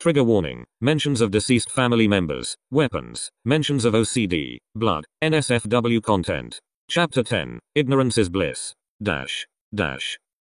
Trigger warning. Mentions of deceased family members, weapons, mentions of OCD, blood, NSFW content. Chapter 10. Ignorance is bliss. Dash.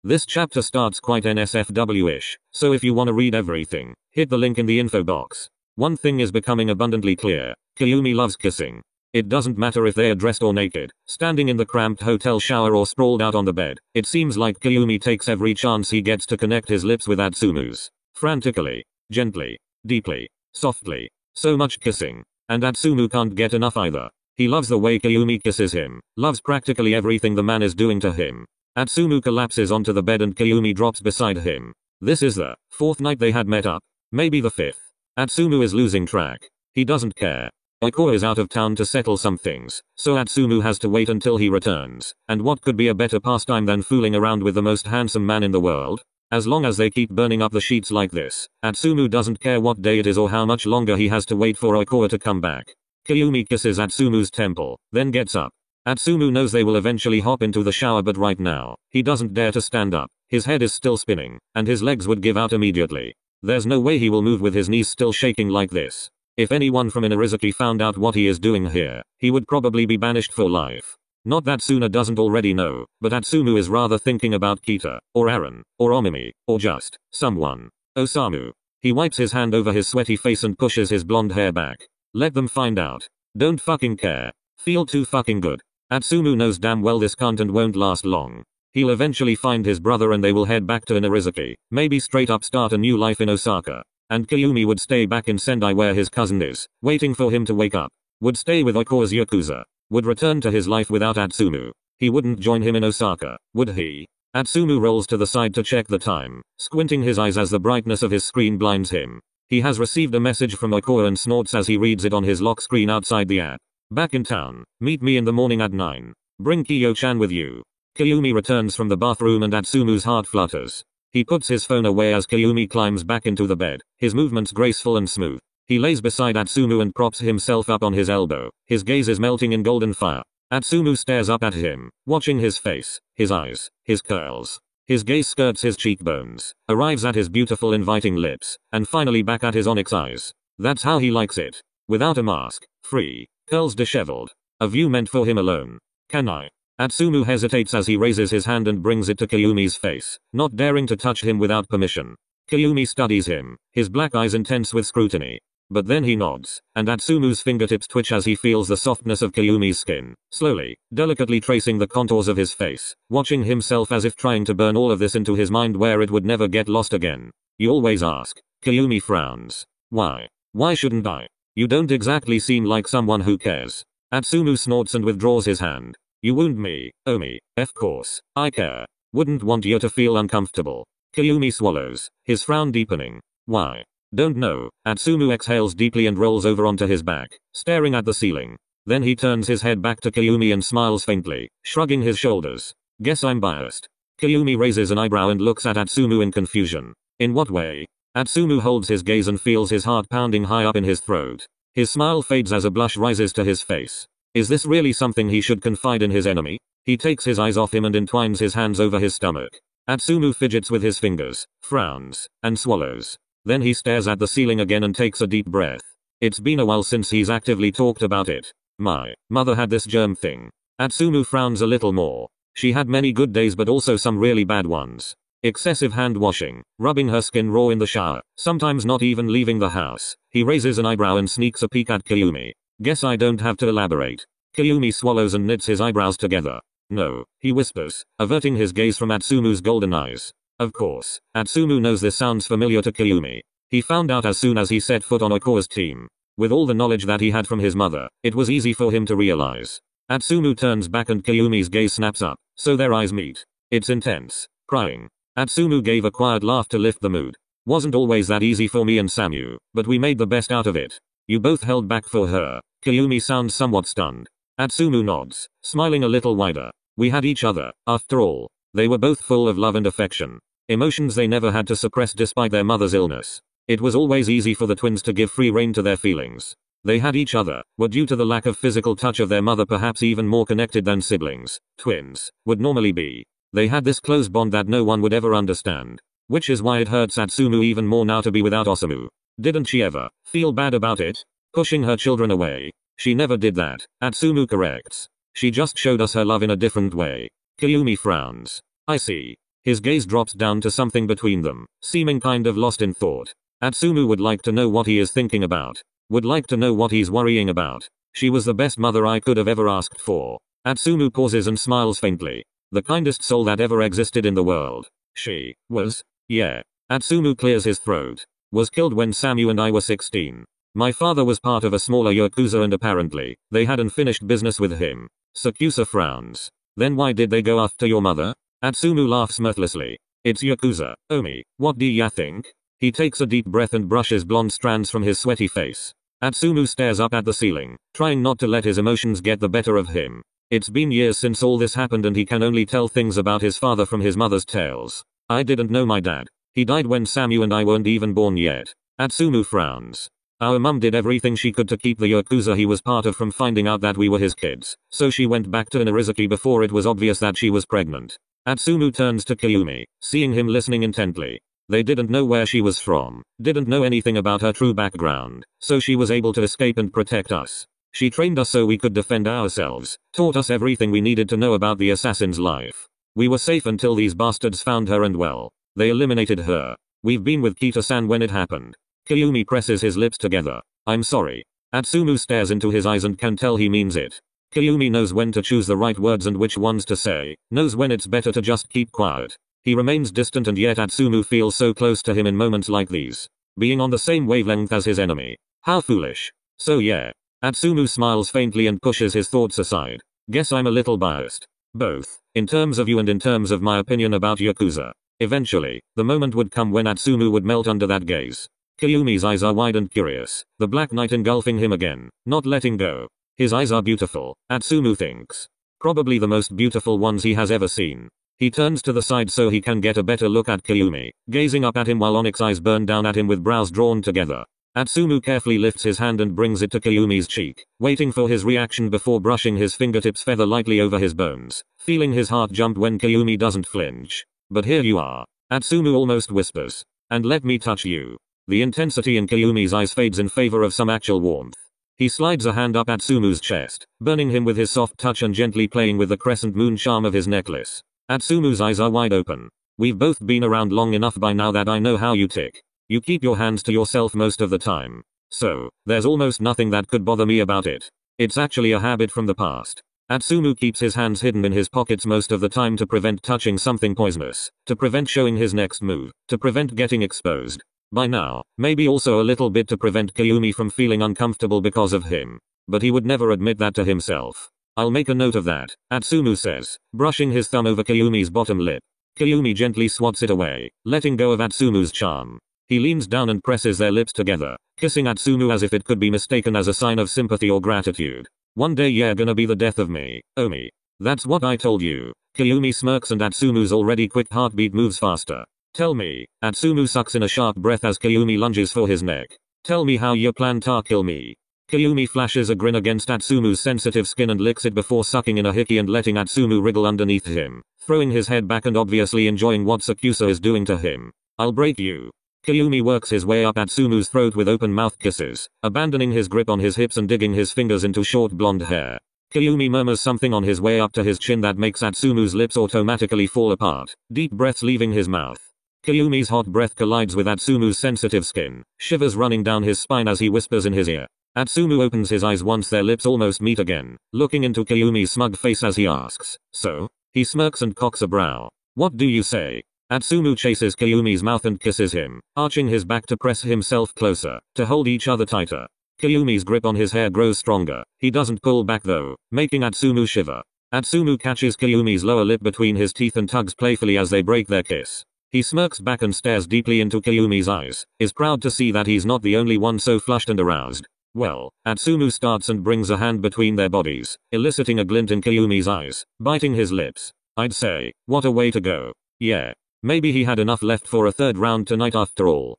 This chapter starts quite NSFW-ish, so if you wanna read everything, hit the link in the info box. One thing is becoming abundantly clear. Kayumi loves kissing. It doesn't matter if they are dressed or naked, standing in the cramped hotel shower or sprawled out on the bed. It seems like Kayumi takes every chance he gets to connect his lips with Atsumu's. Frantically, gently, deeply, softly. So much kissing. And Atsumu can't get enough either. He loves the way Kayumi kisses him, loves practically everything the man is doing to him. Atsumu collapses onto the bed and Kayumi drops beside him. This is the 4th night they had met up. Maybe the 5th. Atsumu is losing track. He doesn't care. Oikawa is out of town to settle some things, so Atsumu has to wait until he returns. And what could be a better pastime than fooling around with the most handsome man in the world? As long as they keep burning up the sheets like this, Atsumu doesn't care what day it is or how much longer he has to wait for Oikawa to come back. Kayumi kisses Atsumu's temple, then gets up. Atsumu knows they will eventually hop into the shower, but right now, he doesn't dare to stand up. His head is still spinning, and his legs would give out immediately. There's no way he will move with his knees still shaking like this. If anyone from Inarizaki found out what he is doing here, he would probably be banished for life. Not that Suna doesn't already know, but Atsumu is rather thinking about Kita, or Aaron, or Omimi, or just someone. Osamu. He wipes his hand over his sweaty face and pushes his blonde hair back. Let them find out. Don't fucking care. Feel too fucking good. Atsumu knows damn well this can't and won't last long. He'll eventually find his brother and they will head back to Inarizaki, maybe straight up start a new life in Osaka. And Kayumi would stay back in Sendai where his cousin is, waiting for him to wake up. Would stay with Oikawa's Yakuza. Would return to his life without Atsumu. He wouldn't join him in Osaka, would he? Atsumu rolls to the side to check the time, squinting his eyes as the brightness of his screen blinds him. He has received a message from Oikawa and snorts as he reads it on his lock screen outside the app. Back in town. Meet me in the morning at 9. Bring Kiyo-chan with you. Kayumi returns from the bathroom and Atsumu's heart flutters. He puts his phone away as Kayumi climbs back into the bed, his movements graceful and smooth. He lays beside Atsumu and props himself up on his elbow. His gaze is melting in golden fire. Atsumu stares up at him, watching his face, his eyes, his curls. His gaze skirts his cheekbones, arrives at his beautiful inviting lips, and finally back at his onyx eyes. That's how he likes it. Without a mask, free. Curls disheveled. A view meant for him alone. Can I? Atsumu hesitates as he raises his hand and brings it to Kayumi's face, not daring to touch him without permission. Kayumi studies him, his black eyes intense with scrutiny. But then he nods, and Atsumu's fingertips twitch as he feels the softness of Kayumi's skin, slowly, delicately tracing the contours of his face, watching himself as if trying to burn all of this into his mind where it would never get lost again. You always ask. Kayumi frowns. Why? Why shouldn't I? You don't exactly seem like someone who cares. Atsumu snorts and withdraws his hand. You wound me, Omi. Of course, I care. Wouldn't want you to feel uncomfortable. Kayumi swallows, his frown deepening. Why? Don't know. Atsumu exhales deeply and rolls over onto his back, staring at the ceiling. Then he turns his head back to Kayumi and smiles faintly, shrugging his shoulders. Guess I'm biased. Kayumi raises an eyebrow and looks at Atsumu in confusion. In what way? Atsumu holds his gaze and feels his heart pounding high up in his throat. His smile fades as a blush rises to his face. Is this really something he should confide in his enemy? He takes his eyes off him and entwines his hands over his stomach. Atsumu fidgets with his fingers, frowns, and swallows. Then he stares at the ceiling again and takes a deep breath. It's been a while since he's actively talked about it. My mother had this germ thing. Atsumu frowns a little more. She had many good days but also some really bad ones. Excessive hand washing, rubbing her skin raw in the shower, sometimes not even leaving the house. He raises an eyebrow and sneaks a peek at Kayumi. Guess I don't have to elaborate. Kayumi swallows and knits his eyebrows together. No, he whispers, averting his gaze from Atsumu's golden eyes. Of course, Atsumu knows this sounds familiar to Kayumi. He found out as soon as he set foot on Oikawa's team. With all the knowledge that he had from his mother, it was easy for him to realize. Atsumu turns back and Kayumi's gaze snaps up, so their eyes meet. It's intense. Crying. Atsumu gave a quiet laugh to lift the mood. Wasn't always that easy for me and Samu, but we made the best out of it. You both held back for her. Kayumi sounds somewhat stunned. Atsumu nods, smiling a little wider. We had each other, after all. They were both full of love and affection. Emotions they never had to suppress despite their mother's illness. It was always easy for the twins to give free rein to their feelings. They had each other, were due to the lack of physical touch of their mother perhaps even more connected than siblings, twins, would normally be. They had this close bond that no one would ever understand. Which is why it hurts Atsumu even more now to be without Osamu. Didn't she ever feel bad about it? Pushing her children away. She never did that, Atsumu corrects. She just showed us her love in a different way. Kayumi frowns. I see. His gaze drops down to something between them, seeming kind of lost in thought. Atsumu would like to know what he is thinking about. Would like to know what he's worrying about. She was the best mother I could have ever asked for. Atsumu pauses and smiles faintly. The kindest soul that ever existed in the world. She was? Yeah. Atsumu clears his throat. Was killed when Samu and I were 16. My father was part of a smaller yakuza and apparently, they hadn't finished business with him. Sakusa frowns. Then why did they go after your mother? Atsumu laughs mirthlessly. It's yakuza, Omi, what do ya think? He takes a deep breath and brushes blonde strands from his sweaty face. Atsumu stares up at the ceiling, trying not to let his emotions get the better of him. It's been years since all this happened and he can only tell things about his father from his mother's tales. I didn't know my dad. He died when Samu and I weren't even born yet. Atsumu frowns. Our mum did everything she could to keep the yakuza he was part of from finding out that we were his kids, so she went back to Inarizaki before it was obvious that she was pregnant. Atsumu turns to Kayumi, seeing him listening intently. They didn't know where she was from, didn't know anything about her true background, so she was able to escape and protect us. She trained us so we could defend ourselves, taught us everything we needed to know about the assassin's life. We were safe until these bastards found her and well, they eliminated her. We've been with Kita-san when it happened. Kayumi presses his lips together. I'm sorry. Atsumu stares into his eyes and can tell he means it. Kayumi knows when to choose the right words and which ones to say, knows when it's better to just keep quiet. He remains distant and yet Atsumu feels so close to him in moments like these. Being on the same wavelength as his enemy. How foolish. So yeah. Atsumu smiles faintly and pushes his thoughts aside. Guess I'm a little biased. Both, in terms of you and in terms of my opinion about Yakuza. Eventually, the moment would come when Atsumu would melt under that gaze. Kayumi's eyes are wide and curious, the black night engulfing him again, not letting go. His eyes are beautiful, Atsumu thinks. Probably the most beautiful ones he has ever seen. He turns to the side so he can get a better look at Kayumi, gazing up at him while Onyx eyes burn down at him with brows drawn together. Atsumu carefully lifts his hand and brings it to Kayumi's cheek, waiting for his reaction before brushing his fingertips feather lightly over his bones, feeling his heart jump when Kayumi doesn't flinch. But here you are. Atsumu almost whispers. And let me touch you. The intensity in Kayumi's eyes fades in favor of some actual warmth. He slides a hand up Atsumu's chest, burning him with his soft touch and gently playing with the crescent moon charm of his necklace. Atsumu's eyes are wide open. We've both been around long enough by now that I know how you tick. You keep your hands to yourself most of the time. So, there's almost nothing that could bother me about it. It's actually a habit from the past. Atsumu keeps his hands hidden in his pockets most of the time to prevent touching something poisonous, to prevent showing his next move, to prevent getting exposed. By now, maybe also a little bit to prevent Kayumi from feeling uncomfortable because of him. But he would never admit that to himself. I'll make a note of that, Atsumu says, brushing his thumb over Kayumi's bottom lip. Kayumi gently swats it away, letting go of Atsumu's charm. He leans down and presses their lips together, kissing Atsumu as if it could be mistaken as a sign of sympathy or gratitude. One day you're gonna be the death of me, Omi. That's what I told you. Kayumi smirks and Atsumu's already quick heartbeat moves faster. Tell me. Atsumu sucks in a sharp breath as Kayumi lunges for his neck. Tell me how you plan to kill me. Kayumi flashes a grin against Atsumu's sensitive skin and licks it before sucking in a hickey and letting Atsumu wriggle underneath him, throwing his head back and obviously enjoying what Sakusa is doing to him. I'll break you. Kayumi works his way up Atsumu's throat with open mouth kisses, abandoning his grip on his hips and digging his fingers into short blonde hair. Kayumi murmurs something on his way up to his chin that makes Atsumu's lips automatically fall apart, deep breaths leaving his mouth. Kayumi's hot breath collides with Atsumu's sensitive skin, shivers running down his spine as he whispers in his ear. Atsumu opens his eyes once their lips almost meet again, looking into Kayumi's smug face as he asks, so? He smirks and cocks a brow. What do you say? Atsumu chases Kayumi's mouth and kisses him, arching his back to press himself closer, to hold each other tighter. Kayumi's grip on his hair grows stronger, he doesn't pull back though, making Atsumu shiver. Atsumu catches Kayumi's lower lip between his teeth and tugs playfully as they break their kiss. He smirks back and stares deeply into Kayumi's eyes, is proud to see that he's not the only one so flushed and aroused. Well, Atsumu starts and brings a hand between their bodies, eliciting a glint in Kayumi's eyes, biting his lips. I'd say, what a way to go. Yeah. Maybe he had enough left for a third round tonight after all.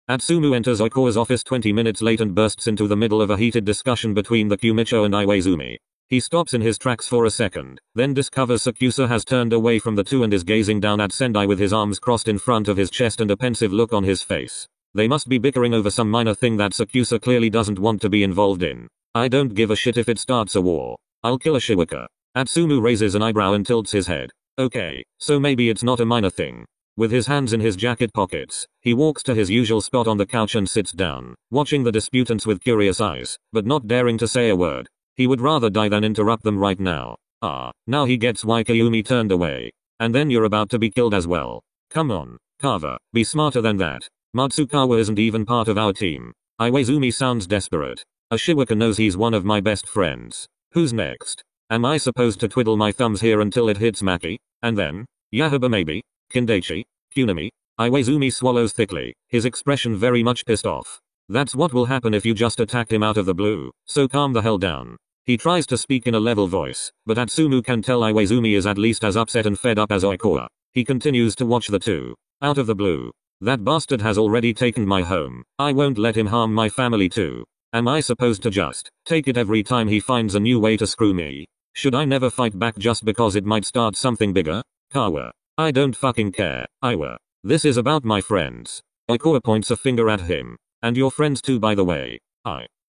Atsumu enters Oikawa's office 20 minutes late and bursts into the middle of a heated discussion between the Kumicho and Iwaizumi. He stops in his tracks for a second, then discovers Sakusa has turned away from the two and is gazing down at Sendai with his arms crossed in front of his chest and a pensive look on his face. They must be bickering over some minor thing that Sakusa clearly doesn't want to be involved in. I don't give a shit if it starts a war. I'll kill Ashiwaka. Atsumu raises an eyebrow and tilts his head. Okay, so maybe it's not a minor thing. With his hands in his jacket pockets, he walks to his usual spot on the couch and sits down, watching the disputants with curious eyes, but not daring to say a word. He would rather die than interrupt them right now. Now he gets why Kayumi turned away. And then you're about to be killed as well. Come on, Kava, be smarter than that. Matsukawa isn't even part of our team. Iwaizumi sounds desperate. Ashiwaka knows he's one of my best friends. Who's next? Am I supposed to twiddle my thumbs here until it hits Maki? And then? Yahaba maybe? Kindaichi? Kunami? Iwaizumi swallows thickly, his expression very much pissed off. That's what will happen if you just attack him out of the blue, so calm the hell down. He tries to speak in a level voice, but Atsumu can tell Iwaizumi is at least as upset and fed up as Oikawa. He continues to watch the two. Out of the blue. That bastard has already taken my home. I won't let him harm my family too. Am I supposed to just take it every time he finds a new way to screw me? Should I never fight back just because it might start something bigger? Kawa. I don't fucking care, Iwa. This is about my friends. Oikawa points a finger at him. And your friends too, by the way.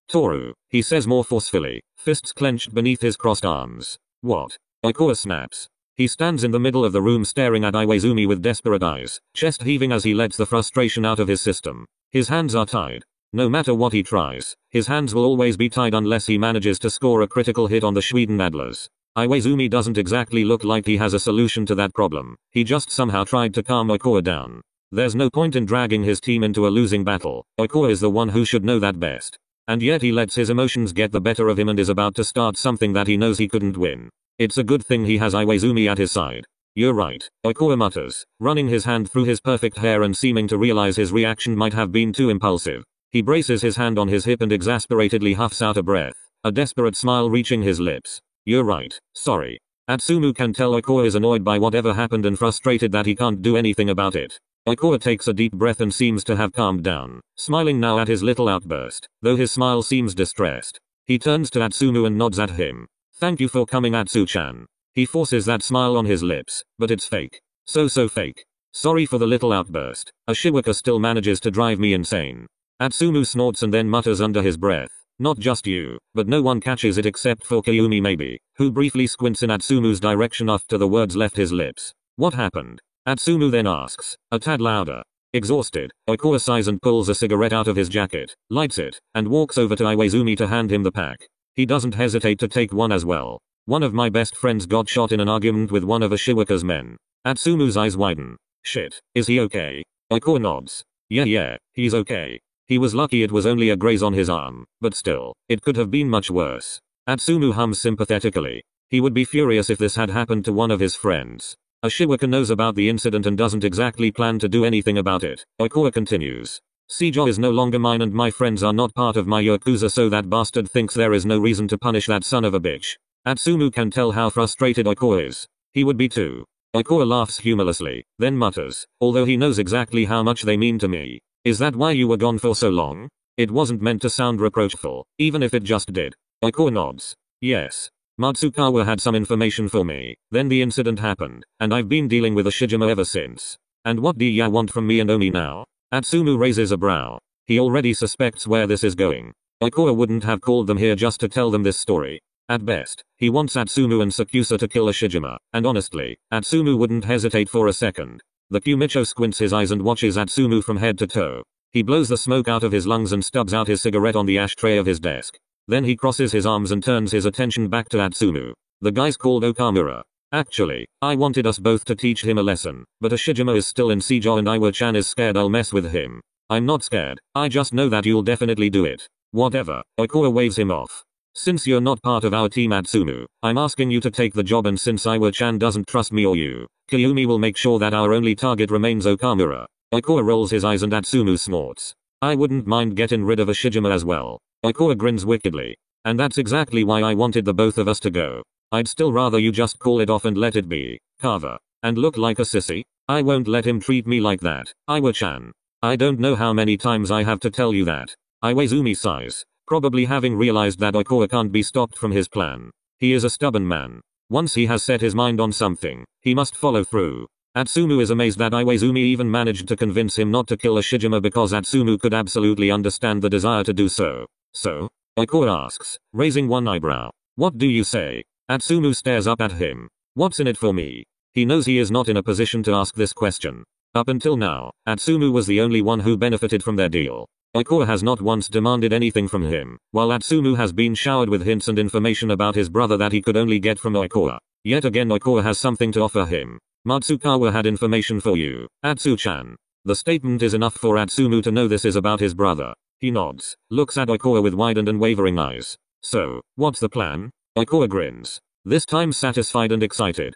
Toru, he says more forcefully, fists clenched beneath his crossed arms. What? Oikawa snaps. He stands in the middle of the room staring at Iwaizumi with desperate eyes, chest heaving as he lets the frustration out of his system. His hands are tied. No matter what he tries, his hands will always be tied unless he manages to score a critical hit on the Schweden Adlers. Iwaizumi doesn't exactly look like he has a solution to that problem. He just somehow tried to calm Oikawa down. There's no point in dragging his team into a losing battle. Oikawa is the one who should know that best. And yet he lets his emotions get the better of him and is about to start something that he knows he couldn't win. It's a good thing he has Iwaizumi at his side. You're right, Oikawa mutters, running his hand through his perfect hair and seeming to realize his reaction might have been too impulsive. He braces his hand on his hip and exasperatedly huffs out a breath, a desperate smile reaching his lips. You're right, sorry. Atsumu can tell Oikawa is annoyed by whatever happened and frustrated that he can't do anything about it. Oikawa takes a deep breath and seems to have calmed down, smiling now at his little outburst, though his smile seems distressed. He turns to Atsumu and nods at him. Thank you for coming, Atsu-chan. He forces that smile on his lips, but it's fake. So fake. Sorry for the little outburst. Ashiwaka still manages to drive me insane. Atsumu snorts and then mutters under his breath. Not just you, but no one catches it except for Kayumi maybe, who briefly squints in Atsumu's direction after the words left his lips. What happened? Atsumu then asks, a tad louder. Exhausted, Oikawa sighs and pulls a cigarette out of his jacket, lights it, and walks over to Iwaizumi to hand him the pack. He doesn't hesitate to take one as well. One of my best friends got shot in an argument with one of Ashiwaka's men. Atsumu's eyes widen. Shit, is he okay? Oikawa nods. Yeah, he's okay. He was lucky it was only a graze on his arm, but still, it could have been much worse. Atsumu hums sympathetically. He would be furious if this had happened to one of his friends. Ashiwaka knows about the incident and doesn't exactly plan to do anything about it. Oikawa continues. Seijo is no longer mine and my friends are not part of my Yakuza, so that bastard thinks there is no reason to punish that son of a bitch. Atsumu can tell how frustrated Oikawa is. He would be too. Oikawa laughs humorlessly, then mutters, although he knows exactly how much they mean to me. Is that why you were gone for so long? It wasn't meant to sound reproachful, even if it just did. Oikawa nods. Yes. Matsukawa had some information for me, then the incident happened, and I've been dealing with Ashijima ever since. And what do ya want from me and Omi now? Atsumu raises a brow. He already suspects where this is going. Oikawa wouldn't have called them here just to tell them this story. At best, he wants Atsumu and Sakusa to kill Ashijima, and honestly, Atsumu wouldn't hesitate for a second. The Kumicho squints his eyes and watches Atsumu from head to toe. He blows the smoke out of his lungs and stubs out his cigarette on the ashtray of his desk. Then he crosses his arms and turns his attention back to Atsumu. The guy's called Okamura. Actually, I wanted us both to teach him a lesson, but Ashijima is still in Seijo and Iwa-chan is scared I'll mess with him. I'm not scared, I just know that you'll definitely do it. Whatever, Oikawa waves him off. Since you're not part of our team Atsumu, I'm asking you to take the job, and since Iwa-chan doesn't trust me or you, Kayumi will make sure that our only target remains Okamura. Oikawa rolls his eyes and Atsumu snorts. I wouldn't mind getting rid of Ashijima as well. Oikawa grins wickedly. And that's exactly why I wanted the both of us to go. I'd still rather you just call it off and let it be, Kava. And look like a sissy? I won't let him treat me like that, Iwa-chan. I don't know how many times I have to tell you that. Iwaizumi sighs, probably having realized that Oikawa can't be stopped from his plan. He is a stubborn man. Once he has set his mind on something, he must follow through. Atsumu is amazed that Iwaizumi even managed to convince him not to kill Ashijima because Atsumu could absolutely understand the desire to do so. So? Oikawa asks, raising one eyebrow. What do you say? Atsumu stares up at him. What's in it for me? He knows he is not in a position to ask this question. Up until now, Atsumu was the only one who benefited from their deal. Oikawa has not once demanded anything from him, while Atsumu has been showered with hints and information about his brother that he could only get from Oikawa. Yet again Oikawa has something to offer him. Matsukawa had information for you, Atsu-chan. The statement is enough for Atsumu to know this is about his brother. He nods, looks at Oikawa with widened and wavering eyes. So, what's the plan? Oikawa grins. This time satisfied and excited.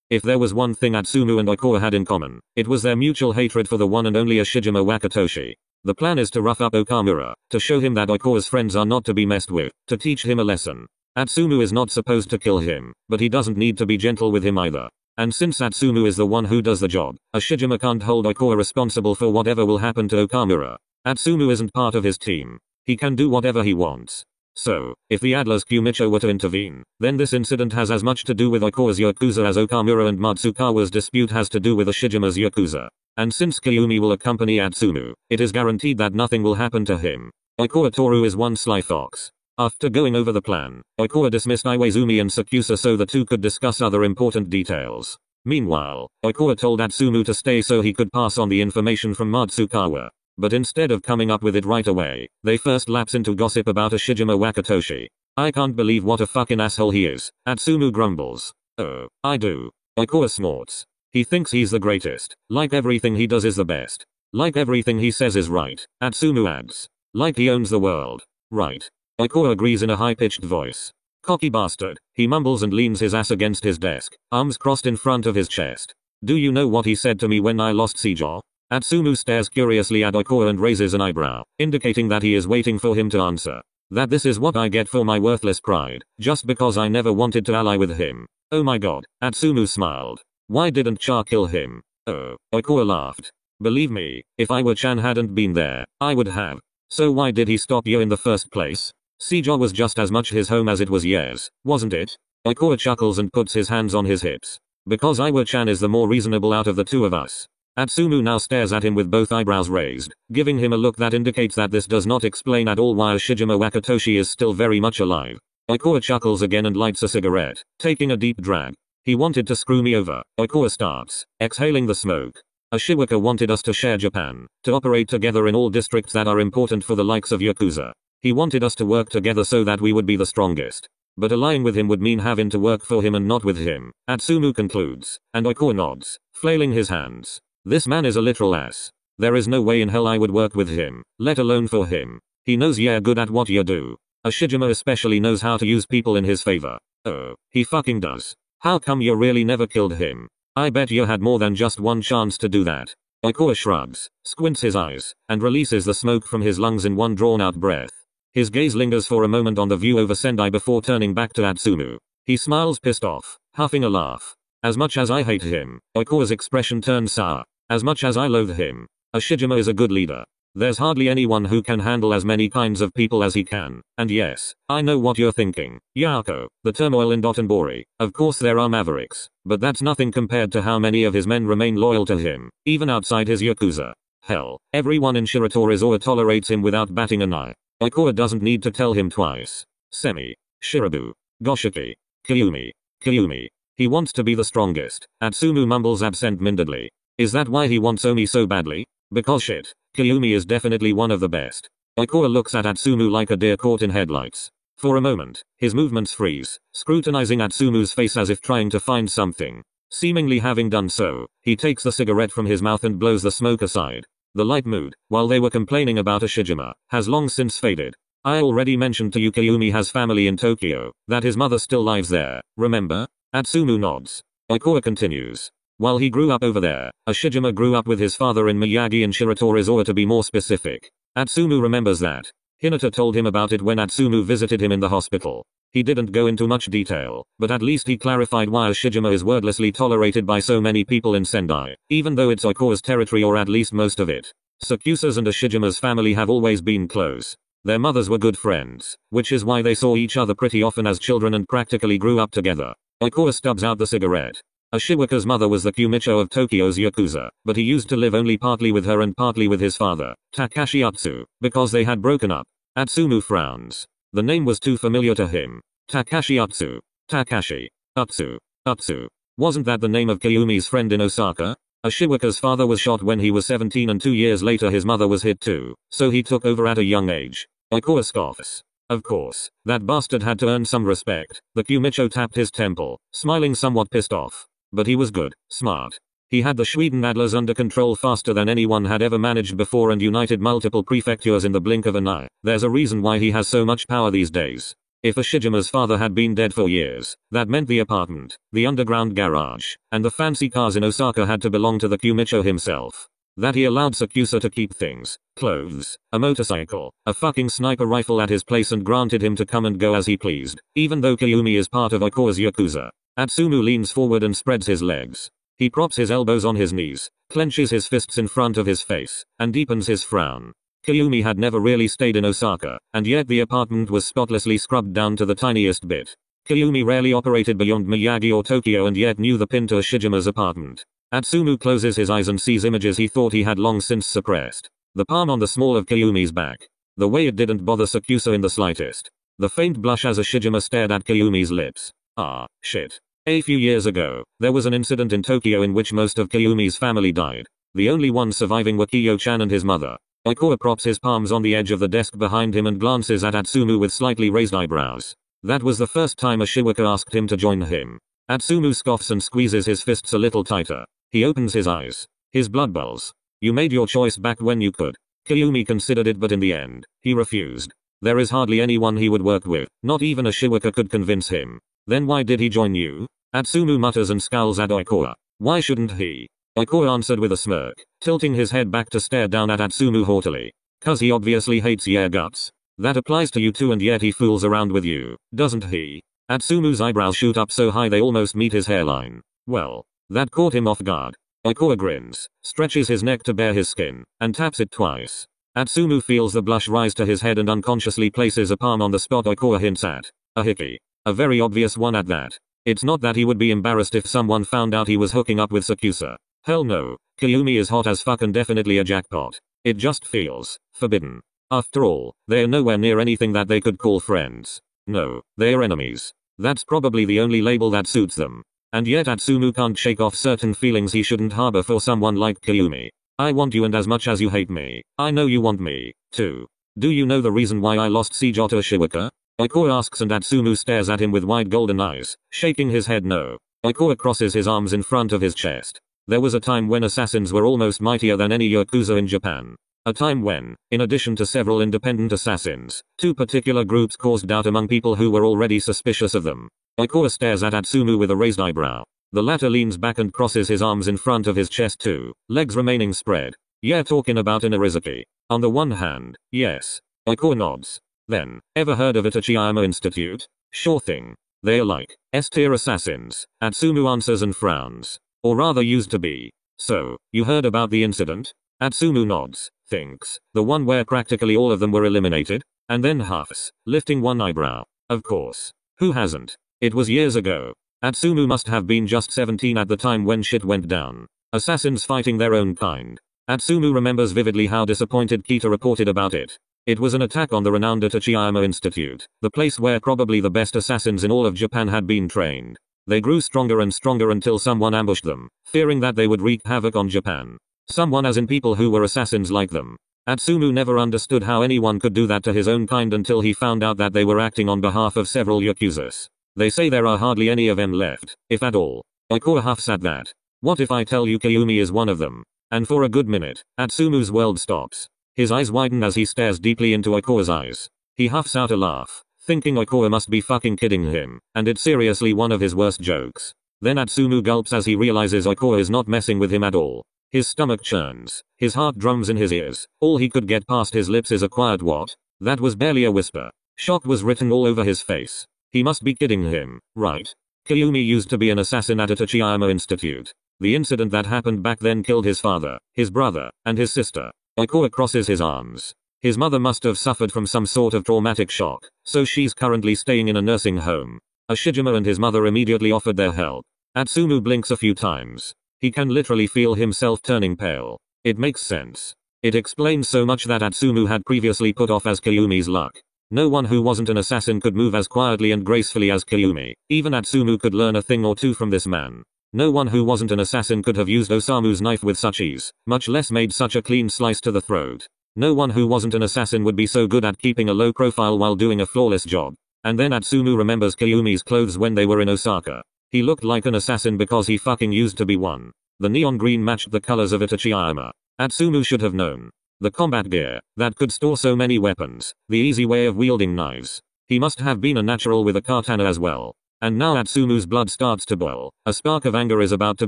If there was one thing Atsumu and Oikawa had in common, it was their mutual hatred for the one and only Ashijima Wakatoshi. The plan is to rough up Okamura, to show him that Oikawa's friends are not to be messed with, to teach him a lesson. Atsumu is not supposed to kill him, but he doesn't need to be gentle with him either. And since Atsumu is the one who does the job, Ashijima can't hold Oikawa responsible for whatever will happen to Okamura. Atsumu isn't part of his team. He can do whatever he wants. So, if the Adler's Kumicho were to intervene, then this incident has as much to do with Oikawa's Yakuza as Okamura and Matsukawa's dispute has to do with Ashijima's Yakuza. And since Kyumi will accompany Atsumu, it is guaranteed that nothing will happen to him. Oikawa Toru is one sly fox. After going over the plan, Oikawa dismissed Iwaizumi and Sakusa so the two could discuss other important details. Meanwhile, Oikawa told Atsumu to stay so he could pass on the information from Matsukawa. But instead of coming up with it right away, they first lapse into gossip about Ashijima Wakatoshi. I can't believe what a fucking asshole he is, Atsumu grumbles. Oh, I do. Oikawa snorts. He thinks he's the greatest, like everything he does is the best. Like everything he says is right, Atsumu adds. Like he owns the world. Right. Oikawa agrees in a high-pitched voice. Cocky bastard, he mumbles and leans his ass against his desk, arms crossed in front of his chest. Do you know what he said to me when I lost Seijo? Atsumu stares curiously at Oikawa and raises an eyebrow, indicating that he is waiting for him to answer. That this is what I get for my worthless pride, just because I never wanted to ally with him. Oh my god, Atsumu smiled. Why didn't Cha kill him? Oh, Oikawa laughed. Believe me, if Iwa-chan hadn't been there, I would have. So why did he stop you in the first place? Seijo was just as much his home as it was yours, wasn't it? Oikawa chuckles and puts his hands on his hips. Because Iwa-chan is the more reasonable out of the two of us. Atsumu now stares at him with both eyebrows raised, giving him a look that indicates that this does not explain at all why Ashijima Wakatoshi is still very much alive. Oikawa chuckles again and lights a cigarette, taking a deep drag. He wanted to screw me over, Oikawa starts, exhaling the smoke. Ashiwaka wanted us to share Japan, to operate together in all districts that are important for the likes of Yakuza. He wanted us to work together so that we would be the strongest. But allying with him would mean having to work for him and not with him, Atsumu concludes, and Oikawa nods, flailing his hands. This man is a literal ass. There is no way in hell I would work with him, let alone for him. He knows you're good at what you do. Ashijima especially knows how to use people in his favor. Oh, he fucking does. How come you really never killed him? I bet you had more than just one chance to do that. Oikawa shrugs, squints his eyes, and releases the smoke from his lungs in one drawn-out breath. His gaze lingers for a moment on the view over Sendai before turning back to Atsumu. He smiles pissed off, huffing a laugh. As much as I hate him, Oikawa's expression turns sour. As much as I loathe him, Ashijima is a good leader. There's hardly anyone who can handle as many kinds of people as he can. And yes, I know what you're thinking. Yako, the turmoil in Dotonbori. Of course there are mavericks, but that's nothing compared to how many of his men remain loyal to him, even outside his Yakuza. Hell, everyone in Shiratorizawa tolerates him without batting an eye. Oikawa doesn't need to tell him twice. Semi, Shirabu, Goshiki, Kyumi. He wants to be the strongest. Atsumu mumbles absent-mindedly. Is that why he wants Omi so badly? Because shit, Kyumi is definitely one of the best. Oikawa looks at Atsumu like a deer caught in headlights. For a moment, his movements freeze, scrutinizing Atsumu's face as if trying to find something. Seemingly having done so, he takes the cigarette from his mouth and blows the smoke aside. The light mood, while they were complaining about Ashijima, has long since faded. I already mentioned to you Kyumi has family in Tokyo, that his mother still lives there, remember? Atsumu nods. Oikawa continues. While he grew up over there, Ashijima grew up with his father in Miyagi and Shiratorizawa to be more specific. Atsumu remembers that. Hinata told him about it when Atsumu visited him in the hospital. He didn't go into much detail, but at least he clarified why Ashijima is wordlessly tolerated by so many people in Sendai, even though it's Oikawa's territory or at least most of it. Sakusa's and Ashijima's family have always been close. Their mothers were good friends, which is why they saw each other pretty often as children and practically grew up together. Oikawa stubs out the cigarette. Ashiwaka's mother was the Kumicho of Tokyo's Yakuza, but he used to live only partly with her and partly with his father, Takashi Utsu, because they had broken up. Atsumu frowns. The name was too familiar to him. Takashi Utsu. Takashi. Utsu. Utsu. Wasn't that the name of Kiyumi's friend in Osaka? Ashiwaka's father was shot when he was 17 and 2 years later his mother was hit too, so he took over at a young age. Oikawa scoffs. Of course, that bastard had to earn some respect. The Kumicho tapped his temple, smiling somewhat pissed off. But he was good, smart. He had the Schweden Adlers under control faster than anyone had ever managed before and united multiple prefectures in the blink of an eye. There's a reason why he has so much power these days. If Ashijima's father had been dead for years, that meant the apartment, the underground garage, and the fancy cars in Osaka had to belong to the Kumicho himself. That he allowed Sakusa to keep things, clothes, a motorcycle, a fucking sniper rifle at his place and granted him to come and go as he pleased, even though Kiyumi is part of Oikawa's Yakuza. Atsumu leans forward and spreads his legs. He props his elbows on his knees, clenches his fists in front of his face, and deepens his frown. Kiyumi had never really stayed in Osaka, and yet the apartment was spotlessly scrubbed down to the tiniest bit. Kiyumi rarely operated beyond Miyagi or Tokyo and yet knew the pin to Ashijima's apartment. Atsumu closes his eyes and sees images he thought he had long since suppressed. The palm on the small of Kiyumi's back. The way it didn't bother Sakusa in the slightest. The faint blush as Ashijima stared at Kiyumi's lips. Ah, shit. A few years ago, there was an incident in Tokyo in which most of Kiyumi's family died. The only ones surviving were Kiyo-chan and his mother. Oikawa props his palms on the edge of the desk behind him and glances at Atsumu with slightly raised eyebrows. That was the first time Ashiwaka asked him to join him. Atsumu scoffs and squeezes his fists a little tighter. He opens his eyes. His blood boils. You made your choice back when you could. Kiyumi considered it but in the end, he refused. There is hardly anyone he would work with, not even Ashiwaka could convince him. Then why did he join you? Atsumu mutters and scowls at Oikawa. Why shouldn't he? Oikawa answered with a smirk, tilting his head back to stare down at Atsumu haughtily. Cause he obviously hates your guts. That applies to you too and yet he fools around with you, doesn't he? Atsumu's eyebrows shoot up so high they almost meet his hairline. Well, that caught him off guard. Oikawa grins, stretches his neck to bare his skin, and taps it twice. Atsumu feels the blush rise to his head and unconsciously places a palm on the spot Oikawa hints at. A hickey. A very obvious one at that. It's not that he would be embarrassed if someone found out he was hooking up with Sakusa. Hell no. Kiyumi is hot as fuck and definitely a jackpot. It just feels forbidden. After all, they're nowhere near anything that they could call friends. No, they're enemies. That's probably the only label that suits them. And yet Atsumu can't shake off certain feelings he shouldn't harbor for someone like Kiyumi. I want you and as much as you hate me, I know you want me, too. Do you know the reason why I lost Seijo to Ashiwaka? Oikawa asks and Atsumu stares at him with wide golden eyes, shaking his head no. Oikawa crosses his arms in front of his chest. There was a time when assassins were almost mightier than any Yakuza in Japan. A time when, in addition to several independent assassins, two particular groups caused doubt among people who were already suspicious of them. Oikawa stares at Atsumu with a raised eyebrow. The latter leans back and crosses his arms in front of his chest too, legs remaining spread. Yeah, talking about an Inorizaki. On the one hand, yes. Oikawa nods. Then, ever heard of Itachi-Ayama Institute? Sure thing. They're like S-tier assassins. Atsumu answers and frowns. Or rather used to be. So, you heard about the incident? Atsumu nods, thinks. The one where practically all of them were eliminated? And then huffs, lifting one eyebrow. Of course. Who hasn't? It was years ago. Atsumu must have been just 17 at the time when shit went down. Assassins fighting their own kind. Atsumu remembers vividly how disappointed Kita reported about it. It was an attack on the renowned Itachi-Ayama Institute, the place where probably the best assassins in all of Japan had been trained. They grew stronger and stronger until someone ambushed them, fearing that they would wreak havoc on Japan. Someone as in people who were assassins like them. Atsumu never understood how anyone could do that to his own kind until he found out that they were acting on behalf of several Yakuzas. They say there are hardly any of them left, if at all. Oikawa huffs at that. What if I tell you Kiyumi is one of them? And for a good minute, Atsumu's world stops. His eyes widen as he stares deeply into Oikawa's eyes. He huffs out a laugh, thinking Oikawa must be fucking kidding him, and it's seriously one of his worst jokes. Then Atsumu gulps as he realizes Oikawa is not messing with him at all. His stomach churns, his heart drums in his ears, all he could get past his lips is a quiet what? That was barely a whisper. Shock was written all over his face. He must be kidding him, right? Kiyumi used to be an assassin at Itachi-Ayama Institute. The incident that happened back then killed his father, his brother, and his sister. Oikawa crosses his arms. His mother must have suffered from some sort of traumatic shock, so she's currently staying in a nursing home. Ashijima and his mother immediately offered their help. Atsumu blinks a few times. He can literally feel himself turning pale. It makes sense. It explains so much that Atsumu had previously put off as Kayumi's luck. No one who wasn't an assassin could move as quietly and gracefully as Kayumi. Even Atsumu could learn a thing or two from this man. No one who wasn't an assassin could have used Osamu's knife with such ease, much less made such a clean slice to the throat. No one who wasn't an assassin would be so good at keeping a low profile while doing a flawless job. And then Atsumu remembers Kayumi's clothes when they were in Osaka. He looked like an assassin because he fucking used to be one. The neon green matched the colors of Itachi-Ayama. Atsumu should have known. The combat gear, that could store so many weapons, the easy way of wielding knives. He must have been a natural with a katana as well. And now Atsumu's blood starts to boil. A spark of anger is about to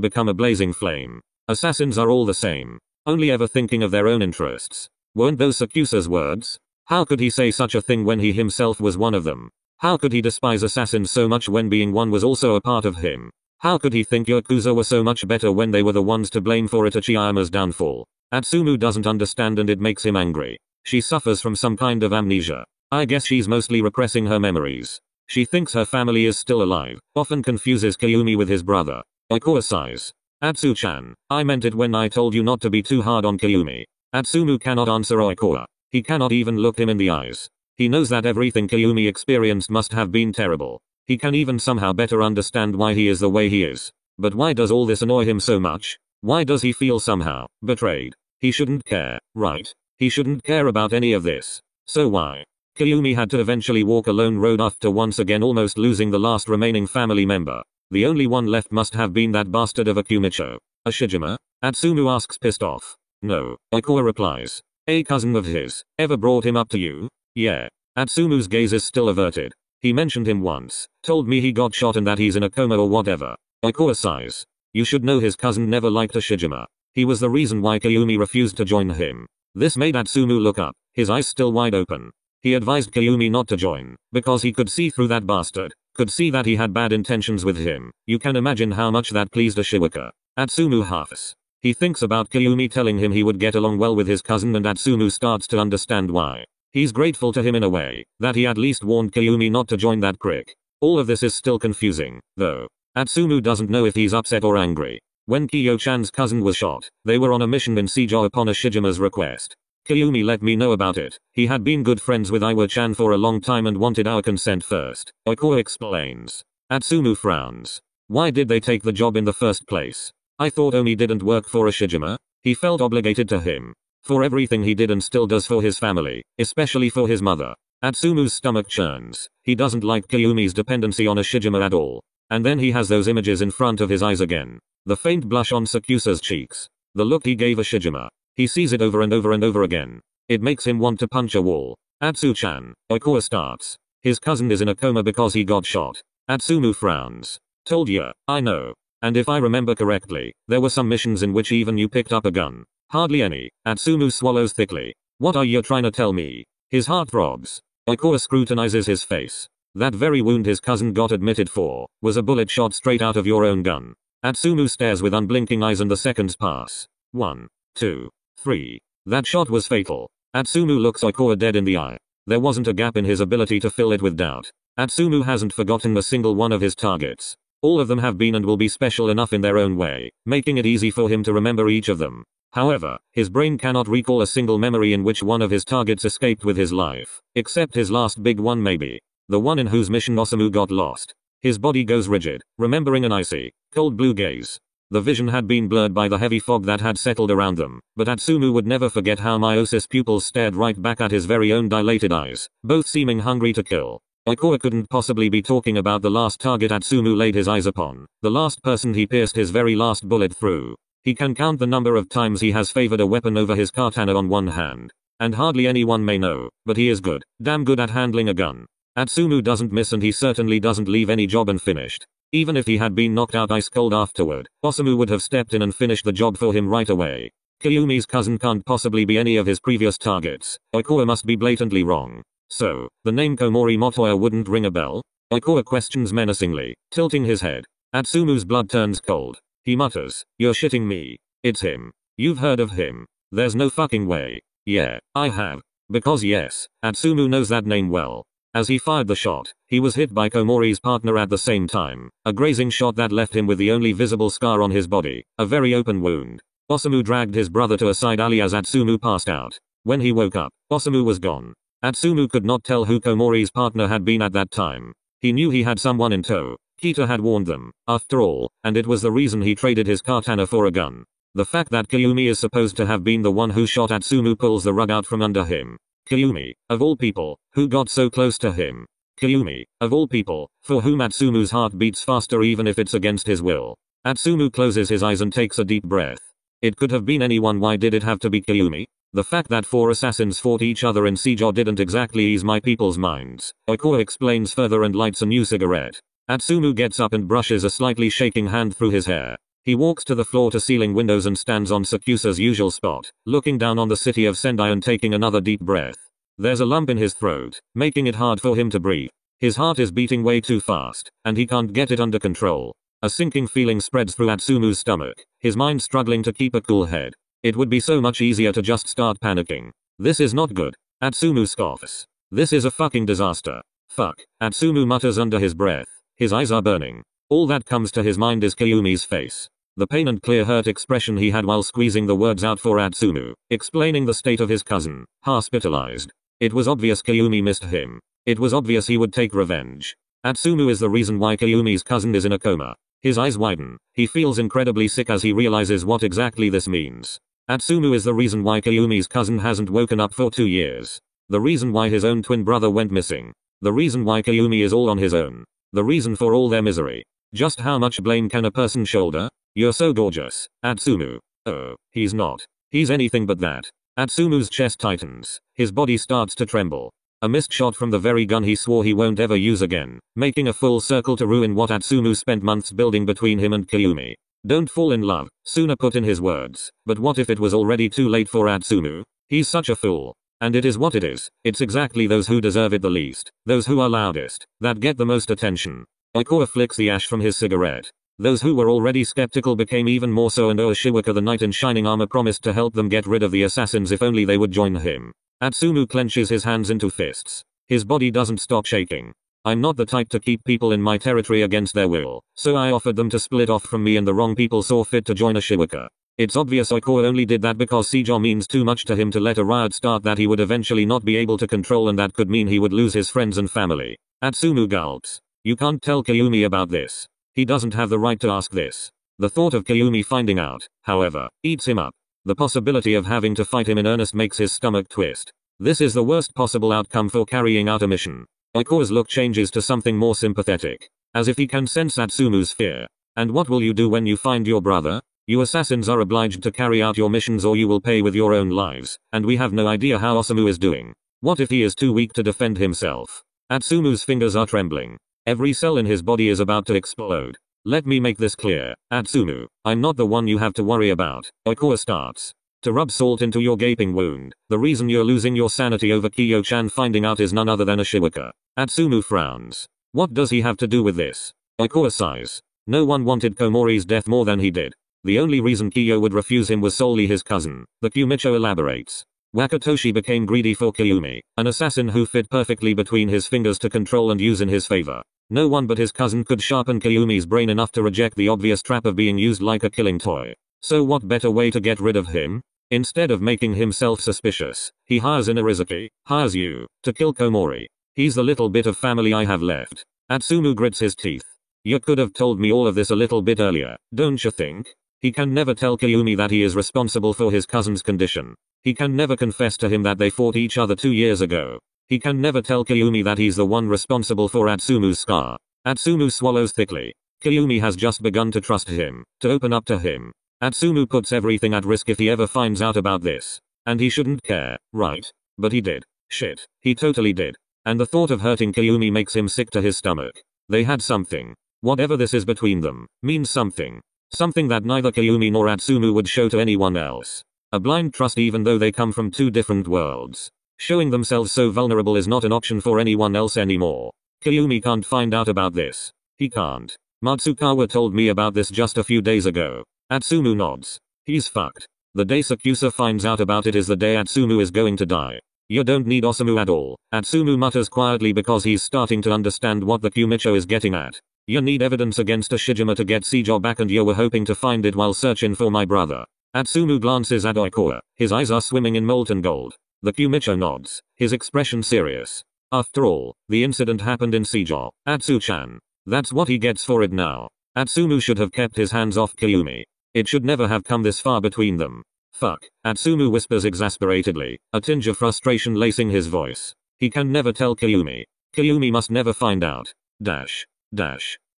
become a blazing flame. Assassins are all the same. Only ever thinking of their own interests. Weren't those Sakusa's words? How could he say such a thing when he himself was one of them? How could he despise assassins so much when being one was also a part of him? How could he think Yakuza were so much better when they were the ones to blame for Itachi-Ayama's downfall? Atsumu doesn't understand and it makes him angry. She suffers from some kind of amnesia. I guess she's mostly repressing her memories. She thinks her family is still alive, often confuses Kayumi with his brother. Oikawa sighs. Atsu-chan, I meant it when I told you not to be too hard on Kayumi. Atsumu cannot answer Oikawa. He cannot even look him in the eyes. He knows that everything Kayumi experienced must have been terrible. He can even somehow better understand why he is the way he is. But why does all this annoy him so much? Why does he feel somehow betrayed? He shouldn't care, right? He shouldn't care about any of this. So why? Kayumi had to eventually walk a lone road after once again almost losing the last remaining family member. The only one left must have been that bastard of Akumicho. Ashijima? Atsumu asks pissed off. No, Oikawa replies. A cousin of his, ever brought him up to you? Yeah. Atsumu's gaze is still averted. He mentioned him once, told me he got shot and that he's in a coma or whatever. Oikawa sighs. You should know his cousin never liked Ashijima. He was the reason why Kayumi refused to join him. This made Atsumu look up, his eyes still wide open. He advised Kayumi not to join, because he could see through that bastard, could see that he had bad intentions with him. You can imagine how much that pleased Ashiwaka. Atsumu huffs. He thinks about Kayumi telling him he would get along well with his cousin and Atsumu starts to understand why. He's grateful to him in a way, that he at least warned Kayumi not to join that crick. All of this is still confusing, though. Atsumu doesn't know if he's upset or angry. When Kiyo-chan's cousin was shot, they were on a mission in Seijo upon Ashijima's request. Kayumi let me know about it. He had been good friends with Iwa-chan for a long time and wanted our consent first. Oikawa explains. Atsumu frowns. Why did they take the job in the first place? I thought Omi didn't work for Ashijima. He felt obligated to him. For everything he did and still does for his family, especially for his mother. Atsumu's stomach churns. He doesn't like Kayumi's dependency on Ashijima at all. And then he has those images in front of his eyes again. The faint blush on Sakusa's cheeks. The look he gave Ashijima. He sees it over and over and over again. It makes him want to punch a wall. Atsu-chan. Oikawa starts. His cousin is in a coma because he got shot. Atsumu frowns. Told ya, I know. And if I remember correctly, there were some missions in which even you picked up a gun. Hardly any. Atsumu swallows thickly. What are you trying to tell me? His heart throbs. Oikawa scrutinizes his face. That very wound his cousin got admitted for, was a bullet shot straight out of your own gun. Atsumu stares with unblinking eyes and the seconds pass. 1, 2, 3. That shot was fatal. Atsumu looks Oikawa dead in the eye. There wasn't a gap in his ability to fill it with doubt. Atsumu hasn't forgotten a single one of his targets. All of them have been and will be special enough in their own way, making it easy for him to remember each of them. However, his brain cannot recall a single memory in which one of his targets escaped with his life, except his last big one maybe. The one in whose mission Osamu got lost. His body goes rigid, remembering an icy, cold blue gaze. The vision had been blurred by the heavy fog that had settled around them, but Atsumu would never forget how Myosis pupils stared right back at his very own dilated eyes, both seeming hungry to kill. Oikawa couldn't possibly be talking about the last target Atsumu laid his eyes upon, the last person he pierced his very last bullet through. He can count the number of times he has favored a weapon over his katana on one hand. And hardly anyone may know, but he is good, damn good at handling a gun. Atsumu doesn't miss and he certainly doesn't leave any job unfinished. Even if he had been knocked out ice cold afterward, Osamu would have stepped in and finished the job for him right away. Kayumi's cousin can't possibly be any of his previous targets. Oikawa must be blatantly wrong. So, the name Komori Motoya wouldn't ring a bell? Oikawa questions menacingly, tilting his head. Atsumu's blood turns cold. He mutters, "You're shitting me. It's him. You've heard of him. There's no fucking way." "Yeah, I have. Because yes, Atsumu knows that name well. As he fired the shot, he was hit by Komori's partner at the same time, a grazing shot that left him with the only visible scar on his body, a very open wound. Osamu dragged his brother to a side alley as Atsumu passed out. When he woke up, Osamu was gone. Atsumu could not tell who Komori's partner had been at that time. He knew he had someone in tow. Kita had warned them, after all, and it was the reason he traded his katana for a gun. The fact that Kyumi is supposed to have been the one who shot Atsumu pulls the rug out from under him. Kyumi, of all people, who got so close to him. Kyumi, of all people, for whom Atsumu's heart beats faster even if it's against his will. Atsumu closes his eyes and takes a deep breath. It could have been anyone. Why did it have to be Kyumi? The fact that 4 assassins fought each other in Seijo didn't exactly ease my people's minds. Oikawa explains further and lights a new cigarette. Atsumu gets up and brushes a slightly shaking hand through his hair. He walks to the floor-to-ceiling windows and stands on Sakusa's usual spot, looking down on the city of Sendai and taking another deep breath. There's a lump in his throat, making it hard for him to breathe. His heart is beating way too fast, and he can't get it under control. A sinking feeling spreads through Atsumu's stomach, his mind struggling to keep a cool head. It would be so much easier to just start panicking. This is not good. Atsumu scoffs. This is a fucking disaster. Fuck, Atsumu mutters under his breath. His eyes are burning. All that comes to his mind is Kyumi's face. The pain and clear hurt expression he had while squeezing the words out for Atsumu, explaining the state of his cousin, hospitalized. It was obvious Kyumi missed him. It was obvious he would take revenge. Atsumu is the reason why Kyumi's cousin is in a coma. His eyes widen. He feels incredibly sick as he realizes what exactly this means. Atsumu is the reason why Kyumi's cousin hasn't woken up for 2 years. The reason why his own twin brother went missing. The reason why Kyumi is all on his own. The reason for all their misery. Just how much blame can a person shoulder? You're so gorgeous, Atsumu. Oh, he's not. He's anything but that. Atsumu's chest tightens. His body starts to tremble. A missed shot from the very gun he swore he won't ever use again, making a full circle to ruin what Atsumu spent months building between him and Kyumi. Don't fall in love, Suna put in his words. But what if it was already too late for Atsumu? He's such a fool. And it is what it is. It's exactly those who deserve it the least, those who are loudest, that get the most attention. Oikawa flicks the ash from his cigarette. Those who were already skeptical became even more so, and Oshiwaka, the knight in shining armor, promised to help them get rid of the assassins if only they would join him. Atsumu clenches his hands into fists. His body doesn't stop shaking. I'm not the type to keep people in my territory against their will, so I offered them to split off from me, and the wrong people saw fit to join Oshiwaka. It's obvious Oikawa only did that because Seijo means too much to him to let a riot start that he would eventually not be able to control, and that could mean he would lose his friends and family. Atsumu gulps. You can't tell Kyumi about this. He doesn't have the right to ask this. The thought of Kyumi finding out, however, eats him up. The possibility of having to fight him in earnest makes his stomach twist. This is the worst possible outcome for carrying out a mission. Oikawa's look changes to something more sympathetic, as if he can sense Atsumu's fear. And what will you do when you find your brother? You assassins are obliged to carry out your missions or you will pay with your own lives, and we have no idea how Osamu is doing. What if he is too weak to defend himself? Atsumu's fingers are trembling. Every cell in his body is about to explode. Let me make this clear, Atsumu. I'm not the one you have to worry about. Oikawa starts to rub salt into your gaping wound. The reason you're losing your sanity over Kiyo-chan finding out is none other than Oshiwaka. Atsumu frowns. What does he have to do with this? Oikawa sighs. No one wanted Komori's death more than he did. The only reason Kiyo would refuse him was solely his cousin. The Kumicho elaborates. Wakatoshi became greedy for Kyumi, an assassin who fit perfectly between his fingers to control and use in his favor. No one but his cousin could sharpen Kyumi's brain enough to reject the obvious trap of being used like a killing toy. So what better way to get rid of him? Instead of making himself suspicious, he hires Inarizaki, hires you, to kill Komori. He's the little bit of family I have left. Atsumu grits his teeth. You could have told me all of this a little bit earlier, don't you think? He can never tell Kyumi that he is responsible for his cousin's condition. He can never confess to him that they fought each other 2 years ago. He can never tell Kyumi that he's the one responsible for Atsumu's scar. Atsumu swallows thickly. Kyumi has just begun to trust him, to open up to him. Atsumu puts everything at risk if he ever finds out about this. And he shouldn't care, right? But he did. Shit, he totally did. And the thought of hurting Kyumi makes him sick to his stomach. They had something. Whatever this is between them, means something. Something that neither Kyumi nor Atsumu would show to anyone else. A blind trust even though they come from 2 different worlds. Showing themselves so vulnerable is not an option for anyone else anymore. Kyumi can't find out about this. He can't. Matsukawa told me about this just a few days ago. Atsumu nods. He's fucked. The day Sakusa finds out about it is the day Atsumu is going to die. You don't need Osamu at all, Atsumu mutters quietly because he's starting to understand what the Kumicho is getting at. You need evidence against Ashijima to get Seijo back, and you were hoping to find it while searching for my brother. Atsumu glances at Oikawa, his eyes are swimming in molten gold. The Kumicho nods, his expression serious. After all, the incident happened in Seijo, Atsu-chan. That's what he gets for it now. Atsumu should have kept his hands off Kyumi. It should never have come this far between them. Fuck, Atsumu whispers exasperatedly, a tinge of frustration lacing his voice. He can never tell Kyumi. Kyumi must never find out. Dash.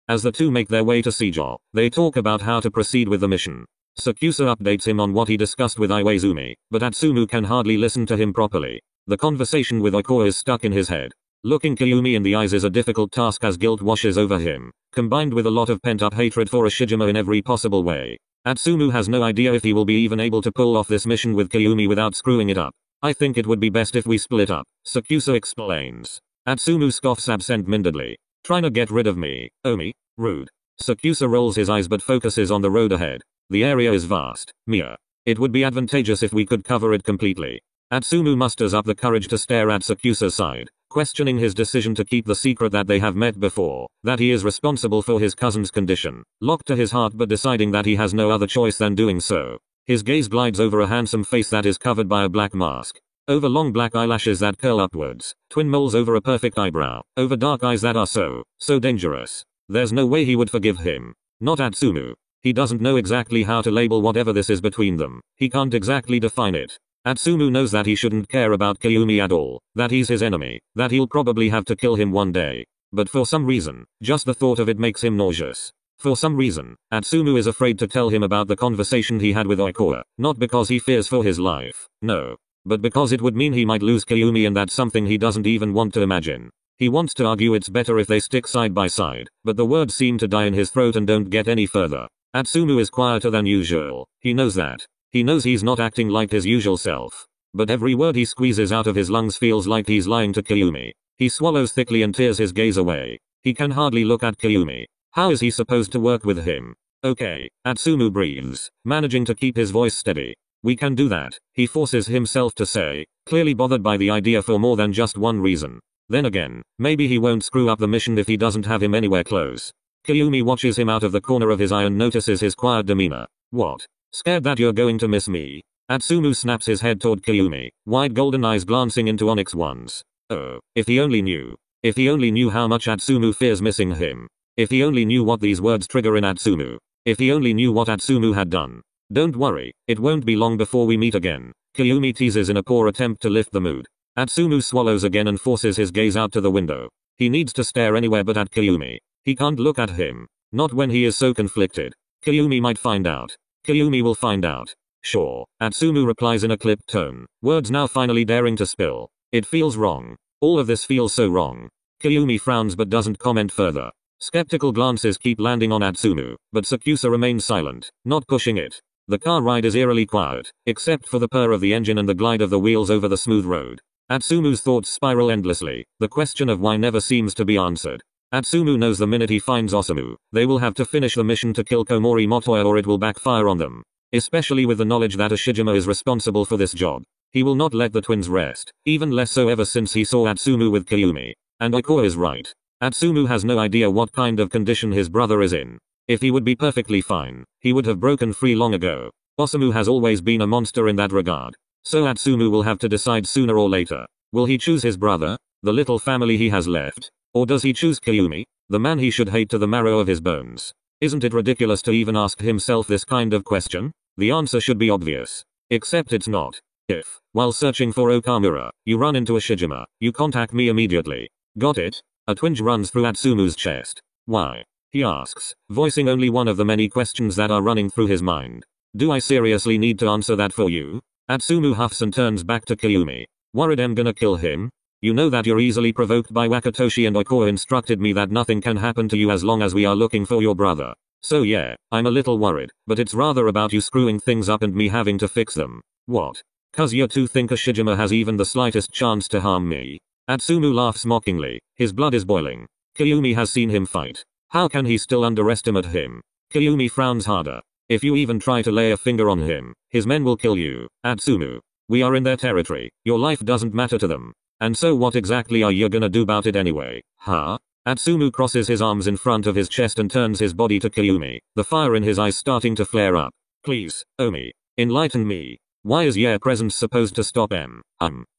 As the two make their way to Seijo, they talk about how to proceed with the mission. Sakusa updates him on what he discussed with Iwaizumi, but Atsumu can hardly listen to him properly. The conversation with Oikawa is stuck in his head. Looking Kyumi in the eyes is a difficult task as guilt washes over him, combined with a lot of pent-up hatred for Ashijima in every possible way. Atsumu has no idea if he will be even able to pull off this mission with Kyumi without screwing it up. I think it would be best if we split up, Sakusa explains. Atsumu scoffs absent-mindedly. Trying to get rid of me, Omi? Rude. Sakusa rolls his eyes but focuses on the road ahead. The area is vast, Mia. It would be advantageous if we could cover it completely. Atsumu musters up the courage to stare at Sakusa's side, questioning his decision to keep the secret that they have met before, that he is responsible for his cousin's condition, locked to his heart but deciding that he has no other choice than doing so. His gaze glides over a handsome face that is covered by a black mask, over long black eyelashes that curl upwards, twin moles over a perfect eyebrow, over dark eyes that are so dangerous. There's no way he would forgive him. Not Atsumu. He doesn't know exactly how to label whatever this is between them. He can't exactly define it. Atsumu knows that he shouldn't care about Kyumi at all, that he's his enemy, that he'll probably have to kill him one day. But for some reason, just the thought of it makes him nauseous. For some reason, Atsumu is afraid to tell him about the conversation he had with Oikawa, not because he fears for his life, no. But because it would mean he might lose Kyumi, and that's something he doesn't even want to imagine. He wants to argue it's better if they stick side by side, but the words seem to die in his throat and don't get any further. Atsumu is quieter than usual. He knows that. He knows he's not acting like his usual self. But every word he squeezes out of his lungs feels like he's lying to Kyumi. He swallows thickly and tears his gaze away. He can hardly look at Kyumi. How is he supposed to work with him? Okay, Atsumu breathes, managing to keep his voice steady. We can do that, he forces himself to say, clearly bothered by the idea for more than just one reason. Then again, maybe he won't screw up the mission if he doesn't have him anywhere close. Kyumi watches him out of the corner of his eye and notices his quiet demeanor. What? Scared that you're going to miss me? Atsumu snaps his head toward Kyumi, wide golden eyes glancing into onyx ones. Oh, if he only knew. If he only knew how much Atsumu fears missing him. If he only knew what these words trigger in Atsumu. If he only knew what Atsumu had done. Don't worry, it won't be long before we meet again, Kyumi teases in a poor attempt to lift the mood. Atsumu swallows again and forces his gaze out to the window. He needs to stare anywhere but at Kyumi. He can't look at him. Not when he is so conflicted. Kyumi might find out. Kyumi will find out. Sure, Atsumu replies in a clipped tone, words now finally daring to spill. It feels wrong. All of this feels so wrong. Kyumi frowns but doesn't comment further. Skeptical glances keep landing on Atsumu, but Sakusa remains silent, not pushing it. The car ride is eerily quiet, except for the purr of the engine and the glide of the wheels over the smooth road. Atsumu's thoughts spiral endlessly. The question of why never seems to be answered. Atsumu knows the minute he finds Osamu, they will have to finish the mission to kill Komori Motoya or it will backfire on them. Especially with the knowledge that Ashijima is responsible for this job. He will not let the twins rest, even less so ever since he saw Atsumu with Kyumi. And Oikawa is right. Atsumu has no idea what kind of condition his brother is in. If he would be perfectly fine, he would have broken free long ago. Osamu has always been a monster in that regard. So Atsumu will have to decide sooner or later. Will he choose his brother, the little family he has left? Or does he choose Kyumi, the man he should hate to the marrow of his bones? Isn't it ridiculous to even ask himself this kind of question? The answer should be obvious. Except it's not. If, while searching for Okamura, you run into Ashijima, you contact me immediately. Got it? A twinge runs through Atsumu's chest. Why? He asks, voicing only one of the many questions that are running through his mind. Do I seriously need to answer that for you? Atsumu huffs and turns back to Kyumi. Worried I'm gonna kill him? You know that you're easily provoked by Wakatoshi, and Oikawa instructed me that nothing can happen to you as long as we are looking for your brother. So yeah, I'm a little worried, but it's rather about you screwing things up and me having to fix them. What? 'Cause you two think Ashijima has even the slightest chance to harm me? Atsumu laughs mockingly, his blood is boiling. Kyumi has seen him fight. How can he still underestimate him? Kyumi frowns harder. If you even try to lay a finger on him, his men will kill you, Atsumu. We are in their territory. Your life doesn't matter to them. And so what exactly are you gonna do about it anyway, huh? Atsumu crosses his arms in front of his chest and turns his body to Kayumi, the fire in his eyes starting to flare up. Please, Omi. Enlighten me. Why is your presence supposed to stop him?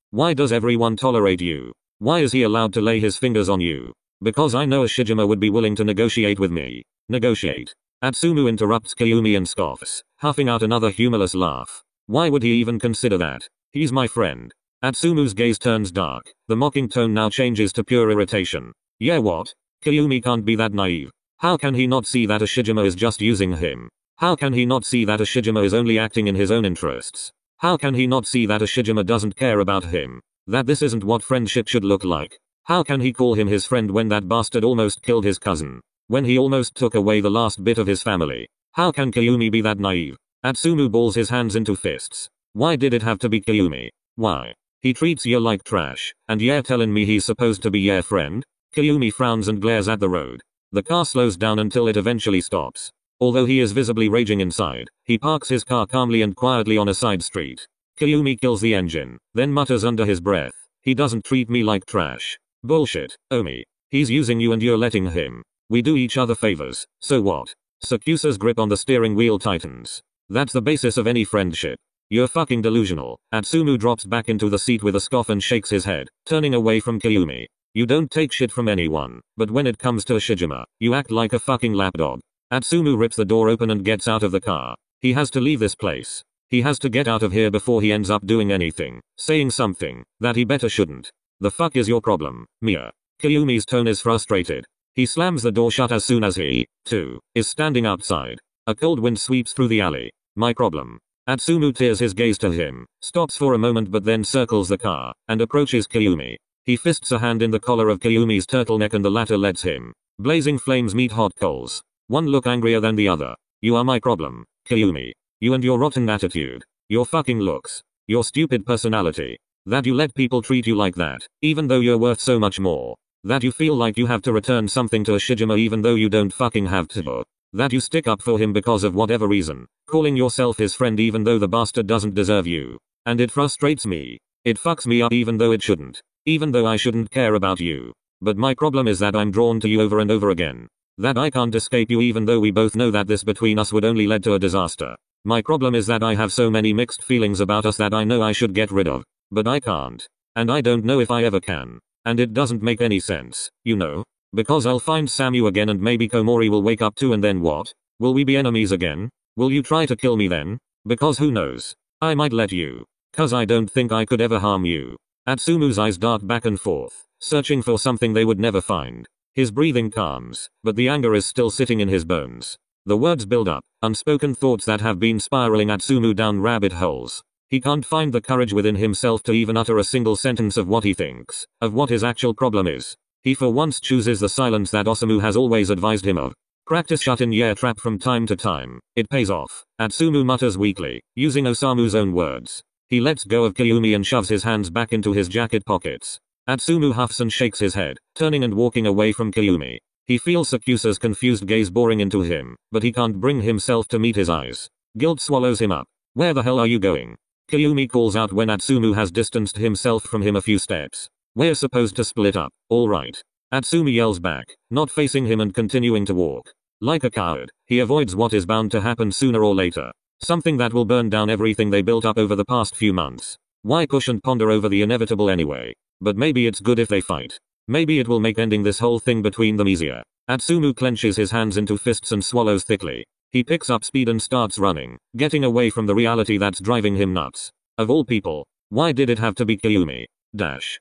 Why does everyone tolerate you? Why is he allowed to lay his fingers on you? Because I know a Shijima would be willing to negotiate with me. Negotiate. Atsumu interrupts Kayumi and scoffs, huffing out another humorless laugh. Why would he even consider that? He's my friend. Atsumu's gaze turns dark. The mocking tone now changes to pure irritation. Yeah, what? Kayumi can't be that naive. How can he not see that a Shijima is just using him? How can he not see that a Shijima is only acting in his own interests? How can he not see that a Shijima doesn't care about him? That this isn't what friendship should look like? How can he call him his friend when that bastard almost killed his cousin? When he almost took away the last bit of his family? How can Kayumi be that naive? Atsumu balls his hands into fists. Why did it have to be Kayumi? Why? He treats you like trash, and you're telling me he's supposed to be your friend? Kayumi frowns and glares at the road. The car slows down until it eventually stops. Although he is visibly raging inside, he parks his car calmly and quietly on a side street. Kayumi kills the engine, then mutters under his breath, he doesn't treat me like trash. Bullshit, Omi. He's using you and you're letting him. We do each other favors, so what? Sakusa's grip on the steering wheel tightens. That's the basis of any friendship. You're fucking delusional. Atsumu drops back into the seat with a scoff and shakes his head, turning away from Kayumi. You don't take shit from anyone, but when it comes to a Shijima, you act like a fucking lapdog. Atsumu rips the door open and gets out of the car. He has to leave this place. He has to get out of here before he ends up doing anything, saying something, that he better shouldn't. The fuck is your problem, Mia? Kayumi's tone is frustrated. He slams the door shut as soon as he, too, is standing outside. A cold wind sweeps through the alley. My problem. Atsumu tears his gaze to him, stops for a moment but then circles the car, and approaches Kayumi. He fists a hand in the collar of Kayumi's turtleneck and the latter lets him. Blazing flames meet hot coals. One look angrier than the other. You are my problem, Kayumi. You and your rotten attitude. Your fucking looks. Your stupid personality. That you let people treat you like that, even though you're worth so much more. That you feel like you have to return something to a Shijima even though you don't fucking have to. That you stick up for him because of whatever reason, calling yourself his friend even though the bastard doesn't deserve you. And it frustrates me. It fucks me up even though it shouldn't. Even though I shouldn't care about you. But my problem is that I'm drawn to you over and over again. That I can't escape you even though we both know that this between us would only lead to a disaster. My problem is that I have so many mixed feelings about us that I know I should get rid of. But I can't. And I don't know if I ever can. And it doesn't make any sense, you know? Because I'll find Samu again and maybe Komori will wake up too and then what? Will we be enemies again? Will you try to kill me then? Because who knows? I might let you. Cause I don't think I could ever harm you. Atsumu's eyes dart back and forth, searching for something they would never find. His breathing calms, but the anger is still sitting in his bones. The words build up, unspoken thoughts that have been spiraling Atsumu down rabbit holes. He can't find the courage within himself to even utter a single sentence of what he thinks, of what his actual problem is. He for once chooses the silence that Osamu has always advised him of. Practice shut in your trap from time to time. It pays off. Atsumu mutters weakly, using Osamu's own words. He lets go of Kayumi and shoves his hands back into his jacket pockets. Atsumu huffs and shakes his head, turning and walking away from Kayumi. He feels Sakusa's confused gaze boring into him, but he can't bring himself to meet his eyes. Guilt swallows him up. Where the hell are you going? Kayumi calls out when Atsumu has distanced himself from him a few steps. We're supposed to split up, alright. Atsumu yells back, not facing him and continuing to walk. Like a coward, he avoids what is bound to happen sooner or later. Something that will burn down everything they built up over the past few months. Why push and ponder over the inevitable anyway? But maybe it's good if they fight. Maybe it will make ending this whole thing between them easier. Atsumu clenches his hands into fists and swallows thickly. He picks up speed and starts running, getting away from the reality that's driving him nuts. Of all people, why did it have to be Kayumi? Dash.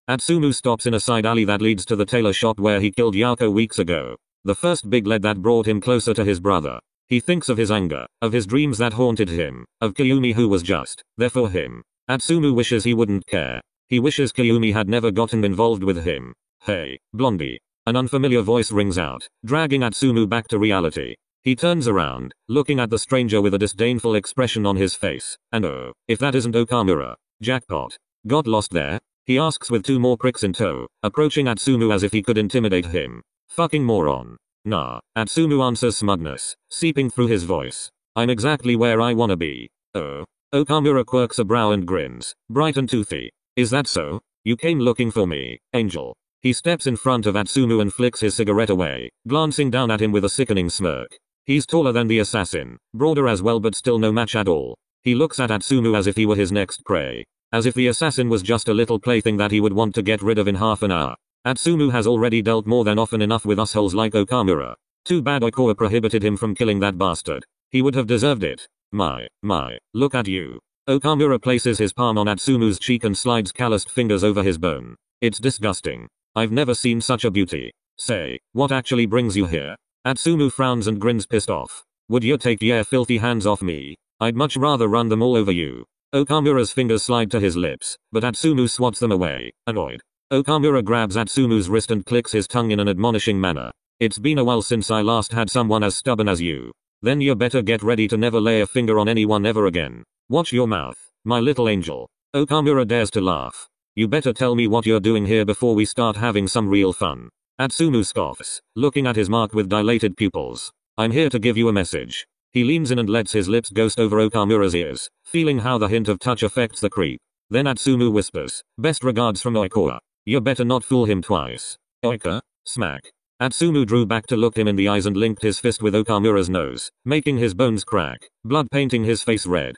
Atsumu stops in a side alley that leads to the tailor shop where he killed Yako weeks ago. The first big lead that brought him closer to his brother. He thinks of his anger, of his dreams that haunted him, of Kayumi who was just there for him. Atsumu wishes he wouldn't care. He wishes Kayumi had never gotten involved with him. Hey, Blondie. An unfamiliar voice rings out, dragging Atsumu back to reality. He turns around, looking at the stranger with a disdainful expression on his face, and oh, if that isn't Okamura. Jackpot. Got lost there? He asks with two more pricks in tow, approaching Atsumu as if he could intimidate him. Fucking moron. Nah, Atsumu answers smugness, seeping through his voice. I'm exactly where I wanna be. Oh. Okamura quirks a brow and grins, bright and toothy. Is that so? You came looking for me, Angel. He steps in front of Atsumu and flicks his cigarette away, glancing down at him with a sickening smirk. He's taller than the assassin, broader as well, but still no match at all. He looks at Atsumu as if he were his next prey. As if the assassin was just a little plaything that he would want to get rid of in half an hour. Atsumu has already dealt more than often enough with assholes like Okamura. Too bad Oikawa prohibited him from killing that bastard. He would have deserved it. My, look at you. Okamura places his palm on Atsumu's cheek and slides calloused fingers over his bone. It's disgusting. I've never seen such a beauty. Say, what actually brings you here? Atsumu frowns and grins pissed off. Would you take your filthy hands off me? I'd much rather run them all over you. Okamura's fingers slide to his lips, but Atsumu swats them away, annoyed. Okamura grabs Atsumu's wrist and clicks his tongue in an admonishing manner. It's been a while since I last had someone as stubborn as you. Then you better get ready to never lay a finger on anyone ever again. Watch your mouth, my little angel. Okamura dares to laugh. You better tell me what you're doing here before we start having some real fun. Atsumu scoffs, looking at his mark with dilated pupils. I'm here to give you a message. He leans in and lets his lips ghost over Okamura's ears, feeling how the hint of touch affects the creep. Then Atsumu whispers, best regards from Oikawa. You better not fool him twice. Oika? Smack. Atsumu drew back to look him in the eyes and linked his fist with Okamura's nose, making his bones crack, blood painting his face red.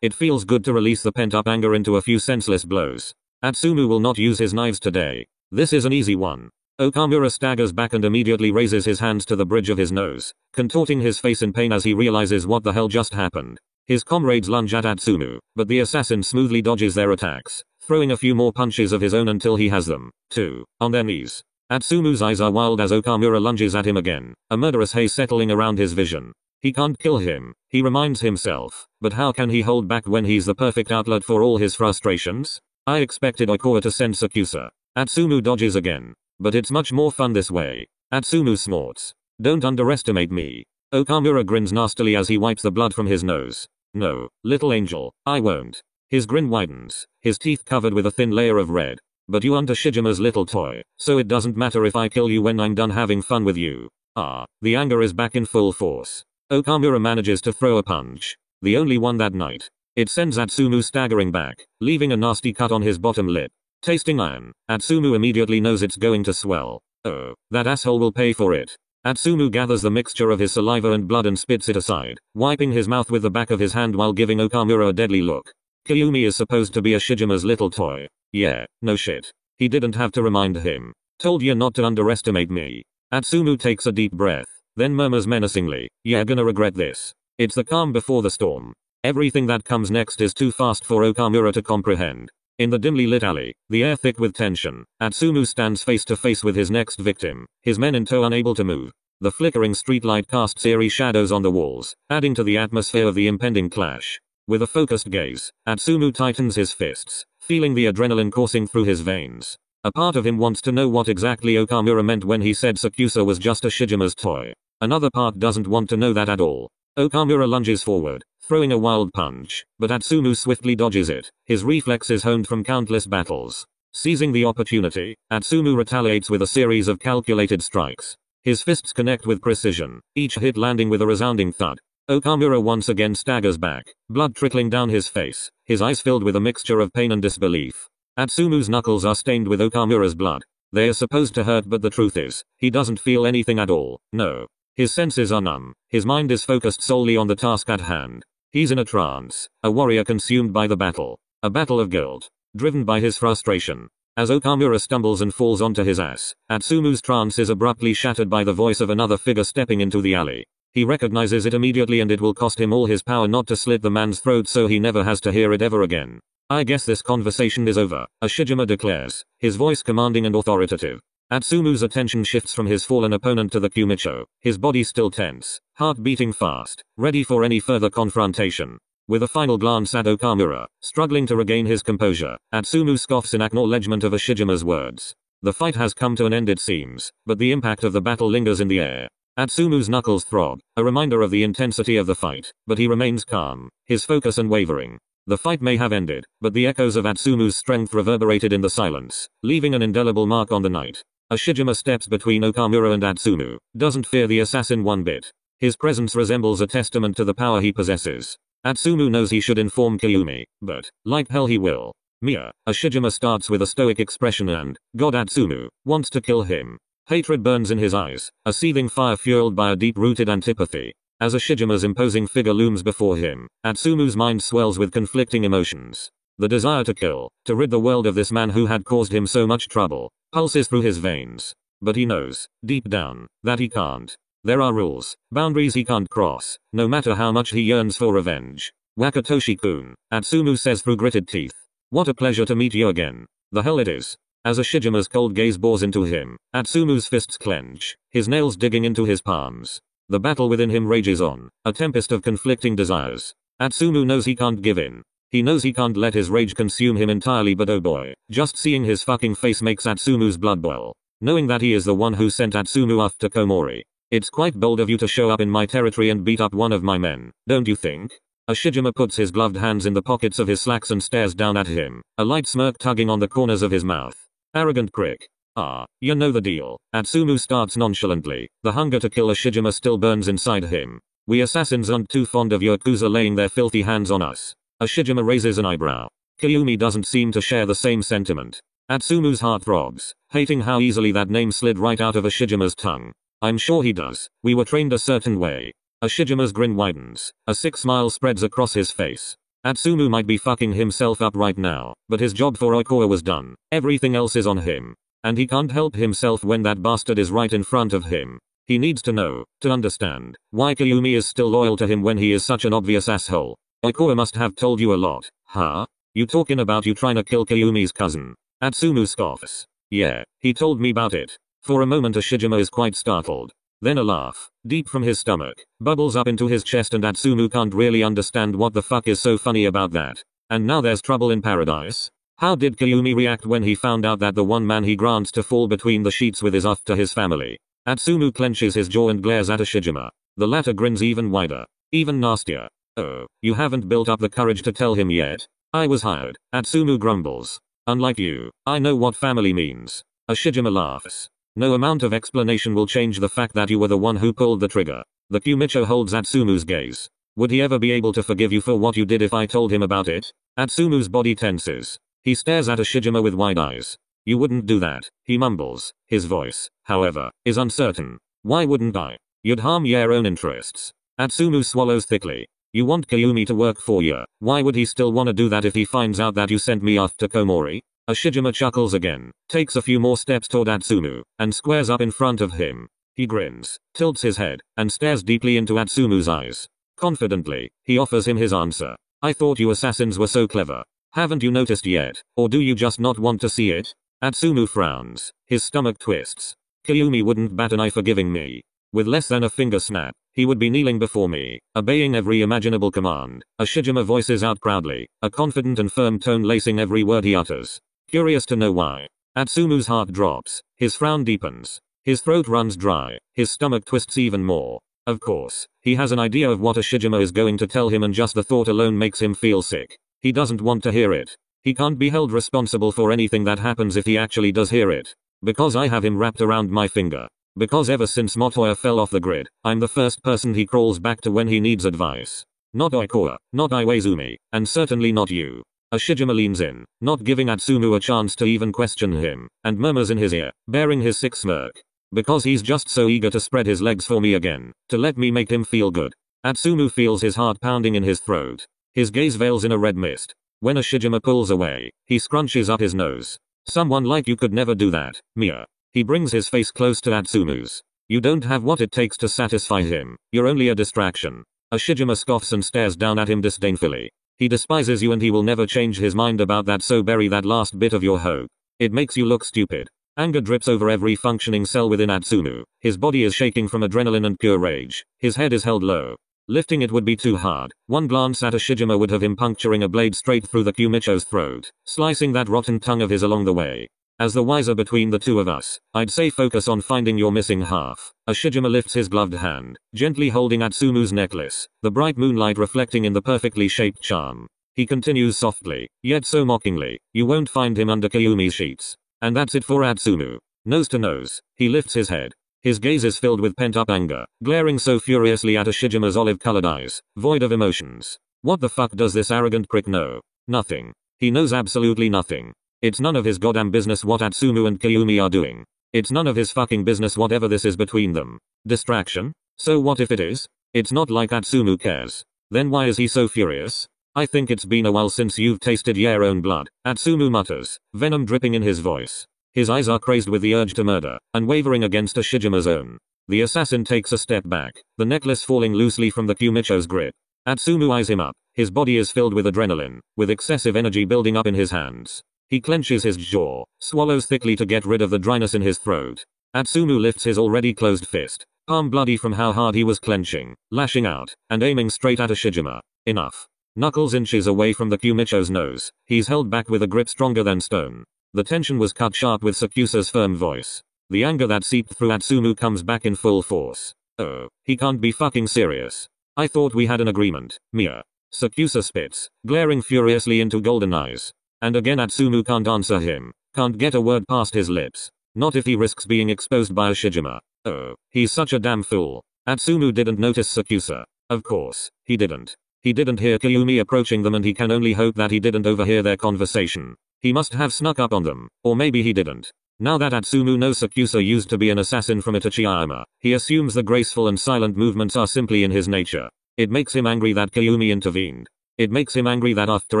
It feels good to release the pent-up anger into a few senseless blows. Atsumu will not use his knives today. This is an easy one. Okamura staggers back and immediately raises his hands to the bridge of his nose, contorting his face in pain as he realizes what the hell just happened. His comrades lunge at Atsumu, but the assassin smoothly dodges their attacks, throwing a few more punches of his own until he has them, too, on their knees. Atsumu's eyes are wild as Okamura lunges at him again, a murderous haze settling around his vision. He can't kill him, he reminds himself, but how can he hold back when he's the perfect outlet for all his frustrations? I expected Oikawa to send Sakusa. Atsumu dodges again. But it's much more fun this way. Atsumu snorts. Don't underestimate me. Okamura grins nastily as he wipes the blood from his nose. No, little angel, I won't. His grin widens, his teeth covered with a thin layer of red. But you aren't Shijima's little toy, so it doesn't matter if I kill you when I'm done having fun with you. The anger is back in full force. Okamura manages to throw a punch. The only one that night. It sends Atsumu staggering back, leaving a nasty cut on his bottom lip. Tasting iron, Atsumu immediately knows it's going to swell. Oh, that asshole will pay for it. Atsumu gathers the mixture of his saliva and blood and spits it aside, wiping his mouth with the back of his hand while giving Okamura a deadly look. Kyumi is supposed to be a Shijima's little toy. Yeah, no shit. He didn't have to remind him. Told you not to underestimate me. Atsumu takes a deep breath, then murmurs menacingly, you're gonna regret this. It's the calm before the storm. Everything that comes next is too fast for Okamura to comprehend. In the dimly lit alley, the air thick with tension, Atsumu stands face to face with his next victim, his men in tow unable to move. The flickering streetlight casts eerie shadows on the walls, adding to the atmosphere of the impending clash. With a focused gaze, Atsumu tightens his fists, feeling the adrenaline coursing through his veins. A part of him wants to know what exactly Okamura meant when he said Sakusa was just a Shijima's toy. Another part doesn't want to know that at all. Okamura lunges forward, throwing a wild punch, but Atsumu swiftly dodges it, his reflexes honed from countless battles. Seizing the opportunity, Atsumu retaliates with a series of calculated strikes. His fists connect with precision, each hit landing with a resounding thud. Okamura once again staggers back, blood trickling down his face, his eyes filled with a mixture of pain and disbelief. Atsumu's knuckles are stained with Okamura's blood. They are supposed to hurt, but the truth is, he doesn't feel anything at all. No. His senses are numb, his mind is focused solely on the task at hand. He's in a trance, a warrior consumed by the battle. A battle of guilt, driven by his frustration. As Okamura stumbles and falls onto his ass, Atsumu's trance is abruptly shattered by the voice of another figure stepping into the alley. He recognizes it immediately, and it will cost him all his power not to slit the man's throat so he never has to hear it ever again. I guess this conversation is over, Ashijima declares, his voice commanding and authoritative. Atsumu's attention shifts from his fallen opponent to the Kumicho, his body still tense, heart beating fast, ready for any further confrontation. With a final glance at Okamura, struggling to regain his composure, Atsumu scoffs in acknowledgement of Ashijima's words. The fight has come to an end, it seems, but the impact of the battle lingers in the air. Atsumu's knuckles throb, a reminder of the intensity of the fight, but he remains calm, his focus unwavering. The fight may have ended, but the echoes of Atsumu's strength reverberated in the silence, leaving an indelible mark on the night. Ashijima steps between Okamura and Atsumu, doesn't fear the assassin one bit. His presence resembles a testament to the power he possesses. Atsumu knows he should inform Kyumi, but, like hell he will. Mia, Ashijima starts with a stoic expression and, God Atsumu, wants to kill him. Hatred burns in his eyes, a seething fire fueled by a deep-rooted antipathy. As Ashijima's imposing figure looms before him, Atsumu's mind swells with conflicting emotions. The desire to kill, to rid the world of this man who had caused him so much trouble, pulses through his veins. But he knows, deep down, that he can't. There are rules, boundaries he can't cross, no matter how much he yearns for revenge. Wakatoshi-kun, Atsumu says through gritted teeth. What a pleasure to meet you again. The hell it is. As Ashijima's cold gaze bores into him, Atsumu's fists clench, his nails digging into his palms. The battle within him rages on, a tempest of conflicting desires. Atsumu knows he can't give in. He knows he can't let his rage consume him entirely, but oh boy, just seeing his fucking face makes Atsumu's blood boil. Knowing that he is the one who sent Atsumu after Komori. It's quite bold of you to show up in my territory and beat up one of my men, don't you think? Ashijima puts his gloved hands in the pockets of his slacks and stares down at him, a light smirk tugging on the corners of his mouth. Arrogant prick. Ah, you know the deal. Atsumu starts nonchalantly. The hunger to kill Ashijima still burns inside him. We assassins aren't too fond of Yakuza laying their filthy hands on us. Ashijima raises an eyebrow. Kyumi doesn't seem to share the same sentiment. Atsumu's heart throbs, hating how easily that name slid right out of Ashijima's tongue. I'm sure he does. We were trained a certain way. Ashijima's grin widens. A sick smile spreads across his face. Atsumu might be fucking himself up right now, but his job for Oikawa was done. Everything else is on him. And he can't help himself when that bastard is right in front of him. He needs to know, to understand, why Kyumi is still loyal to him when he is such an obvious asshole. Oikawa must have told you a lot, huh? You talking about you trying to kill Kyumi's cousin? Atsumu scoffs. Yeah, he told me about it. For a moment Ashijima is quite startled. Then a laugh, deep from his stomach, bubbles up into his chest and Atsumu can't really understand what the fuck is so funny about that. And now there's trouble in paradise? How did Kyumi react when he found out that the one man he grants to fall between the sheets with is after his family? Atsumu clenches his jaw and glares at Ashijima. The latter grins even wider, even nastier. Oh, you haven't built up the courage to tell him yet? I was hired, Atsumu grumbles. Unlike you, I know what family means. Ashijima laughs. No amount of explanation will change the fact that you were the one who pulled the trigger. The Kumicho holds Atsumu's gaze. Would he ever be able to forgive you for what you did if I told him about it? Atsumu's body tenses. He stares at Ashijima with wide eyes. You wouldn't do that, he mumbles. His voice, however, is uncertain. Why wouldn't I? You'd harm your own interests. Atsumu swallows thickly. You want Kyumi to work for you. Why would he still want to do that if he finds out that you sent me after Komori? Ashijima chuckles again, takes a few more steps toward Atsumu, and squares up in front of him. He grins, tilts his head, and stares deeply into Atsumu's eyes. Confidently, he offers him his answer. I thought you assassins were so clever. Haven't you noticed yet, or do you just not want to see it? Atsumu frowns, his stomach twists. Kyumi wouldn't bat an eye for giving me. With less than a finger snap, he would be kneeling before me, obeying every imaginable command. Ashijima voices out proudly, a confident and firm tone lacing every word he utters. Curious to know why. Atsumu's heart drops, his frown deepens. His throat runs dry, his stomach twists even more. Of course, he has an idea of what Ashijima is going to tell him and just the thought alone makes him feel sick. He doesn't want to hear it. He can't be held responsible for anything that happens if he actually does hear it. Because I have him wrapped around my finger. Because ever since Motoya fell off the grid, I'm the first person he crawls back to when he needs advice. Not Oikawa, not Iwaizumi, and certainly not you. Ashijima leans in, not giving Atsumu a chance to even question him, and murmurs in his ear, bearing his sick smirk. Because he's just so eager to spread his legs for me again, to let me make him feel good. Atsumu feels his heart pounding in his throat. His gaze veils in a red mist. When Ashijima pulls away, he scrunches up his nose. Someone like you could never do that, Mia. He brings his face close to Atsumu's. You don't have what it takes to satisfy him, you're only a distraction. Ashijima scoffs and stares down at him disdainfully. He despises you and he will never change his mind about that, so bury that last bit of your hope. It makes you look stupid. Anger drips over every functioning cell within Atsumu. His body is shaking from adrenaline and pure rage. His head is held low. Lifting it would be too hard. One glance at Ashijima would have him puncturing a blade straight through the Kumicho's throat, slicing that rotten tongue of his along the way. As the wiser between the two of us, I'd say focus on finding your missing half. Ashijima lifts his gloved hand, gently holding Atsumu's necklace, the bright moonlight reflecting in the perfectly shaped charm. He continues softly, yet so mockingly, you won't find him under Kyumi's sheets. And that's it for Atsumu. Nose to nose, he lifts his head. His gaze is filled with pent-up anger, glaring so furiously at Ashijima's olive-colored eyes, void of emotions. What the fuck does this arrogant prick know? Nothing. He knows absolutely nothing. It's none of his goddamn business what Atsumu and Kayumi are doing. It's none of his fucking business whatever this is between them. Distraction? So what if it is? It's not like Atsumu cares. Then why is he so furious? I think it's been a while since you've tasted your own blood, Atsumu mutters, venom dripping in his voice. His eyes are crazed with the urge to murder, unwavering against Ashijima's own. The assassin takes a step back, the necklace falling loosely from the Kumicho's grip. Atsumu eyes him up, his body is filled with adrenaline, with excessive energy building up in his hands. He clenches his jaw, swallows thickly to get rid of the dryness in his throat. Atsumu lifts his already closed fist, palm bloody from how hard he was clenching, lashing out, and aiming straight at Ashijima. Enough. Knuckles inches away from the Kumicho's nose, he's held back with a grip stronger than stone. The tension was cut sharp with Sakusa's firm voice. The anger that seeped through Atsumu comes back in full force. Oh, he can't be fucking serious. I thought we had an agreement, Mia. Sakusa spits, glaring furiously into golden eyes. And again Atsumu can't answer him, can't get a word past his lips. Not if he risks being exposed by Ashijima. Oh, he's such a damn fool. Atsumu didn't notice Sakusa. Of course, he didn't. He didn't hear Kayumi approaching them and he can only hope that he didn't overhear their conversation. He must have snuck up on them, or maybe he didn't. Now that Atsumu knows Sakusa used to be an assassin from Itachiama, he assumes the graceful and silent movements are simply in his nature. It makes him angry that Kayumi intervened. It makes him angry that after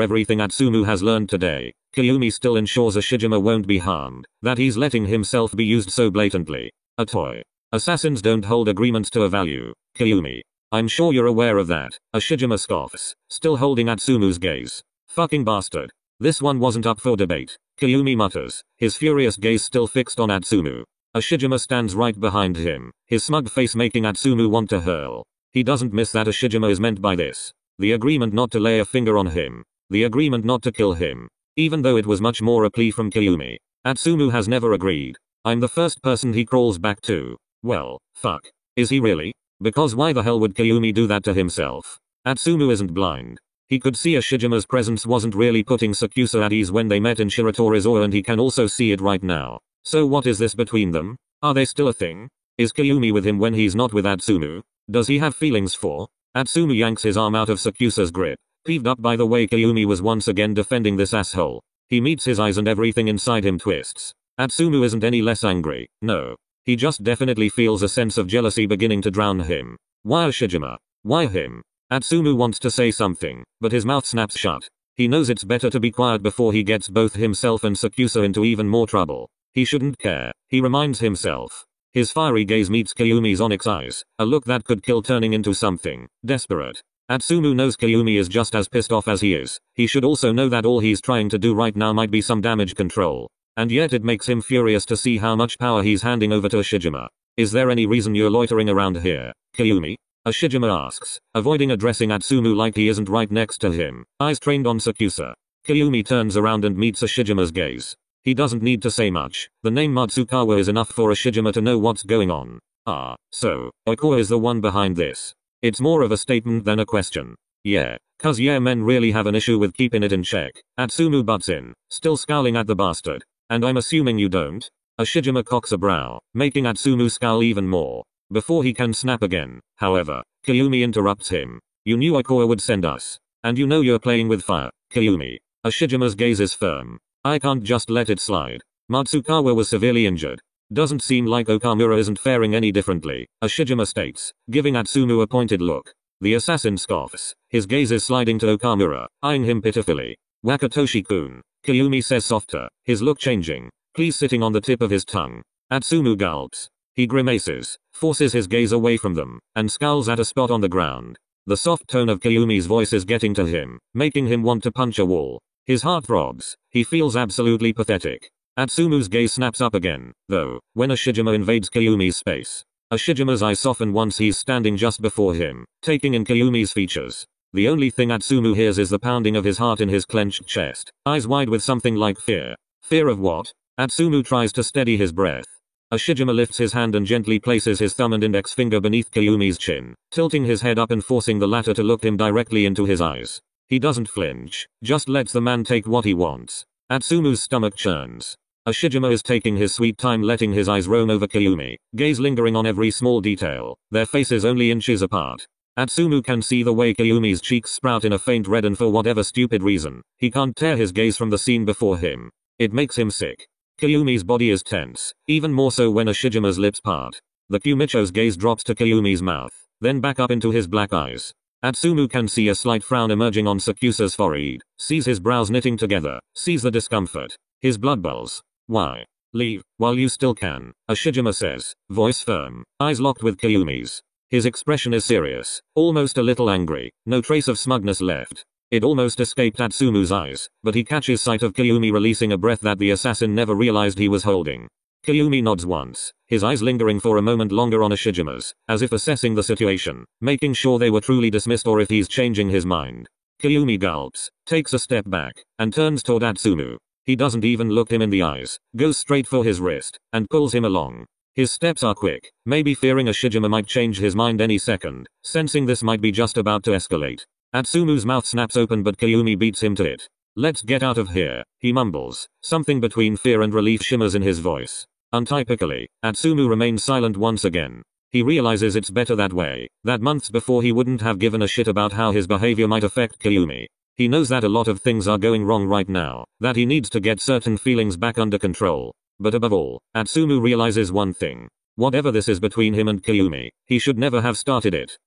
everything Atsumu has learned today, Kayumi still ensures Ashijima won't be harmed, that he's letting himself be used so blatantly. A toy. Assassins don't hold agreements to a value, Kayumi. I'm sure you're aware of that. Ashijima scoffs, still holding Atsumu's gaze. Fucking bastard. This one wasn't up for debate. Kayumi mutters, his furious gaze still fixed on Atsumu. Ashijima stands right behind him, his smug face making Atsumu want to hurl. He doesn't miss that Ashijima is meant by this. The agreement not to lay a finger on him. The agreement not to kill him. Even though it was much more a plea from Kayumi. Atsumu has never agreed. I'm the first person he crawls back to. Well, fuck. Is he really? Because why the hell would Kayumi do that to himself? Atsumu isn't blind. He could see Ashijima's presence wasn't really putting Sakusa at ease when they met in Shiratorizawa and he can also see it right now. So what is this between them? Are they still a thing? Is Kayumi with him when he's not with Atsumu? Does he have feelings for? Atsumu yanks his arm out of Sakusa's grip, peeved up by the way Kayumi was once again defending this asshole. He meets his eyes and everything inside him twists. Atsumu isn't any less angry, no. He just definitely feels a sense of jealousy beginning to drown him. Why Ashijima? Why him? Atsumu wants to say something, but his mouth snaps shut. He knows it's better to be quiet before he gets both himself and Sakusa into even more trouble. He shouldn't care, he reminds himself. His fiery gaze meets Kayumi's onyx eyes, a look that could kill turning into something desperate. Atsumu knows Kayumi is just as pissed off as he is. He should also know that all he's trying to do right now might be some damage control. And yet it makes him furious to see how much power he's handing over to Ashijima. Is there any reason you're loitering around here, Kayumi? Ashijima asks, avoiding addressing Atsumu like he isn't right next to him, eyes trained on Sakusa. Kayumi turns around and meets Ashijima's gaze. He doesn't need to say much, the name Matsukawa is enough for Ashijima to know what's going on. Ah, so, Okoa is the one behind this. It's more of a statement than a question. Yeah, cause yeah men really have an issue with keeping it in check. Atsumu butts in, still scowling at the bastard. And I'm assuming you don't? Ashijima cocks a brow, making Atsumu scowl even more. Before he can snap again, however, Kayumi interrupts him. You knew Okoa would send us. And you know you're playing with fire, Kayumi. Ashijima's gaze is firm. I can't just let it slide. Matsukawa was severely injured. Doesn't seem like Okamura isn't faring any differently, Ashijima states, giving Atsumu a pointed look. The assassin scoffs, his gaze is sliding to Okamura, eyeing him pitifully. Wakatoshi-kun, Kayumi says softer, his look changing, please sitting on the tip of his tongue. Atsumu gulps. He grimaces, forces his gaze away from them, and scowls at a spot on the ground. The soft tone of Kayumi's voice is getting to him, making him want to punch a wall. His heart throbs, he feels absolutely pathetic. Atsumu's gaze snaps up again, though, when Ashijima invades Kayumi's space. Ashijima's eyes soften once he's standing just before him, taking in Kayumi's features. The only thing Atsumu hears is the pounding of his heart in his clenched chest, eyes wide with something like fear. Fear of what? Atsumu tries to steady his breath. Ashijima lifts his hand and gently places his thumb and index finger beneath Kayumi's chin, tilting his head up and forcing the latter to look him directly into his eyes. He doesn't flinch, just lets the man take what he wants. Atsumu's stomach churns. Ashijima is taking his sweet time letting his eyes roam over Kayumi, gaze lingering on every small detail, their faces only inches apart. Atsumu can see the way Kayumi's cheeks sprout in a faint red, and for whatever stupid reason, he can't tear his gaze from the scene before him. It makes him sick. Kayumi's body is tense, even more so when Ashijima's lips part. The Kumicho's gaze drops to Kayumi's mouth, then back up into his black eyes. Atsumu can see a slight frown emerging on Sakusa's forehead, sees his brows knitting together, sees the discomfort. His blood boils. Why? Leave, while you still can, Ashijima says, voice firm, eyes locked with Kayumi's. His expression is serious, almost a little angry, no trace of smugness left. It almost escaped Atsumu's eyes, but he catches sight of Kayumi releasing a breath that the assassin never realized he was holding. Kayumi nods once, his eyes lingering for a moment longer on Ashijima's, as if assessing the situation, making sure they were truly dismissed or if he's changing his mind. Kayumi gulps, takes a step back, and turns toward Atsumu. He doesn't even look him in the eyes, goes straight for his wrist, and pulls him along. His steps are quick, maybe fearing Ashijima might change his mind any second, sensing this might be just about to escalate. Atsumu's mouth snaps open, but Kayumi beats him to it. Let's get out of here, he mumbles, something between fear and relief shimmers in his voice. Untypically, Atsumu remains silent once again. He realizes it's better that way, that months before he wouldn't have given a shit about how his behavior might affect Kayumi. He knows that a lot of things are going wrong right now, that he needs to get certain feelings back under control. But above all, Atsumu realizes one thing. Whatever this is between him and Kayumi, he should never have started it.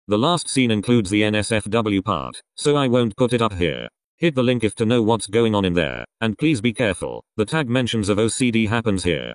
The last scene includes the NSFW part, so I won't put it up here. Hit the link if to know what's going on in there, and please be careful, the tag mentions of OCD happens here.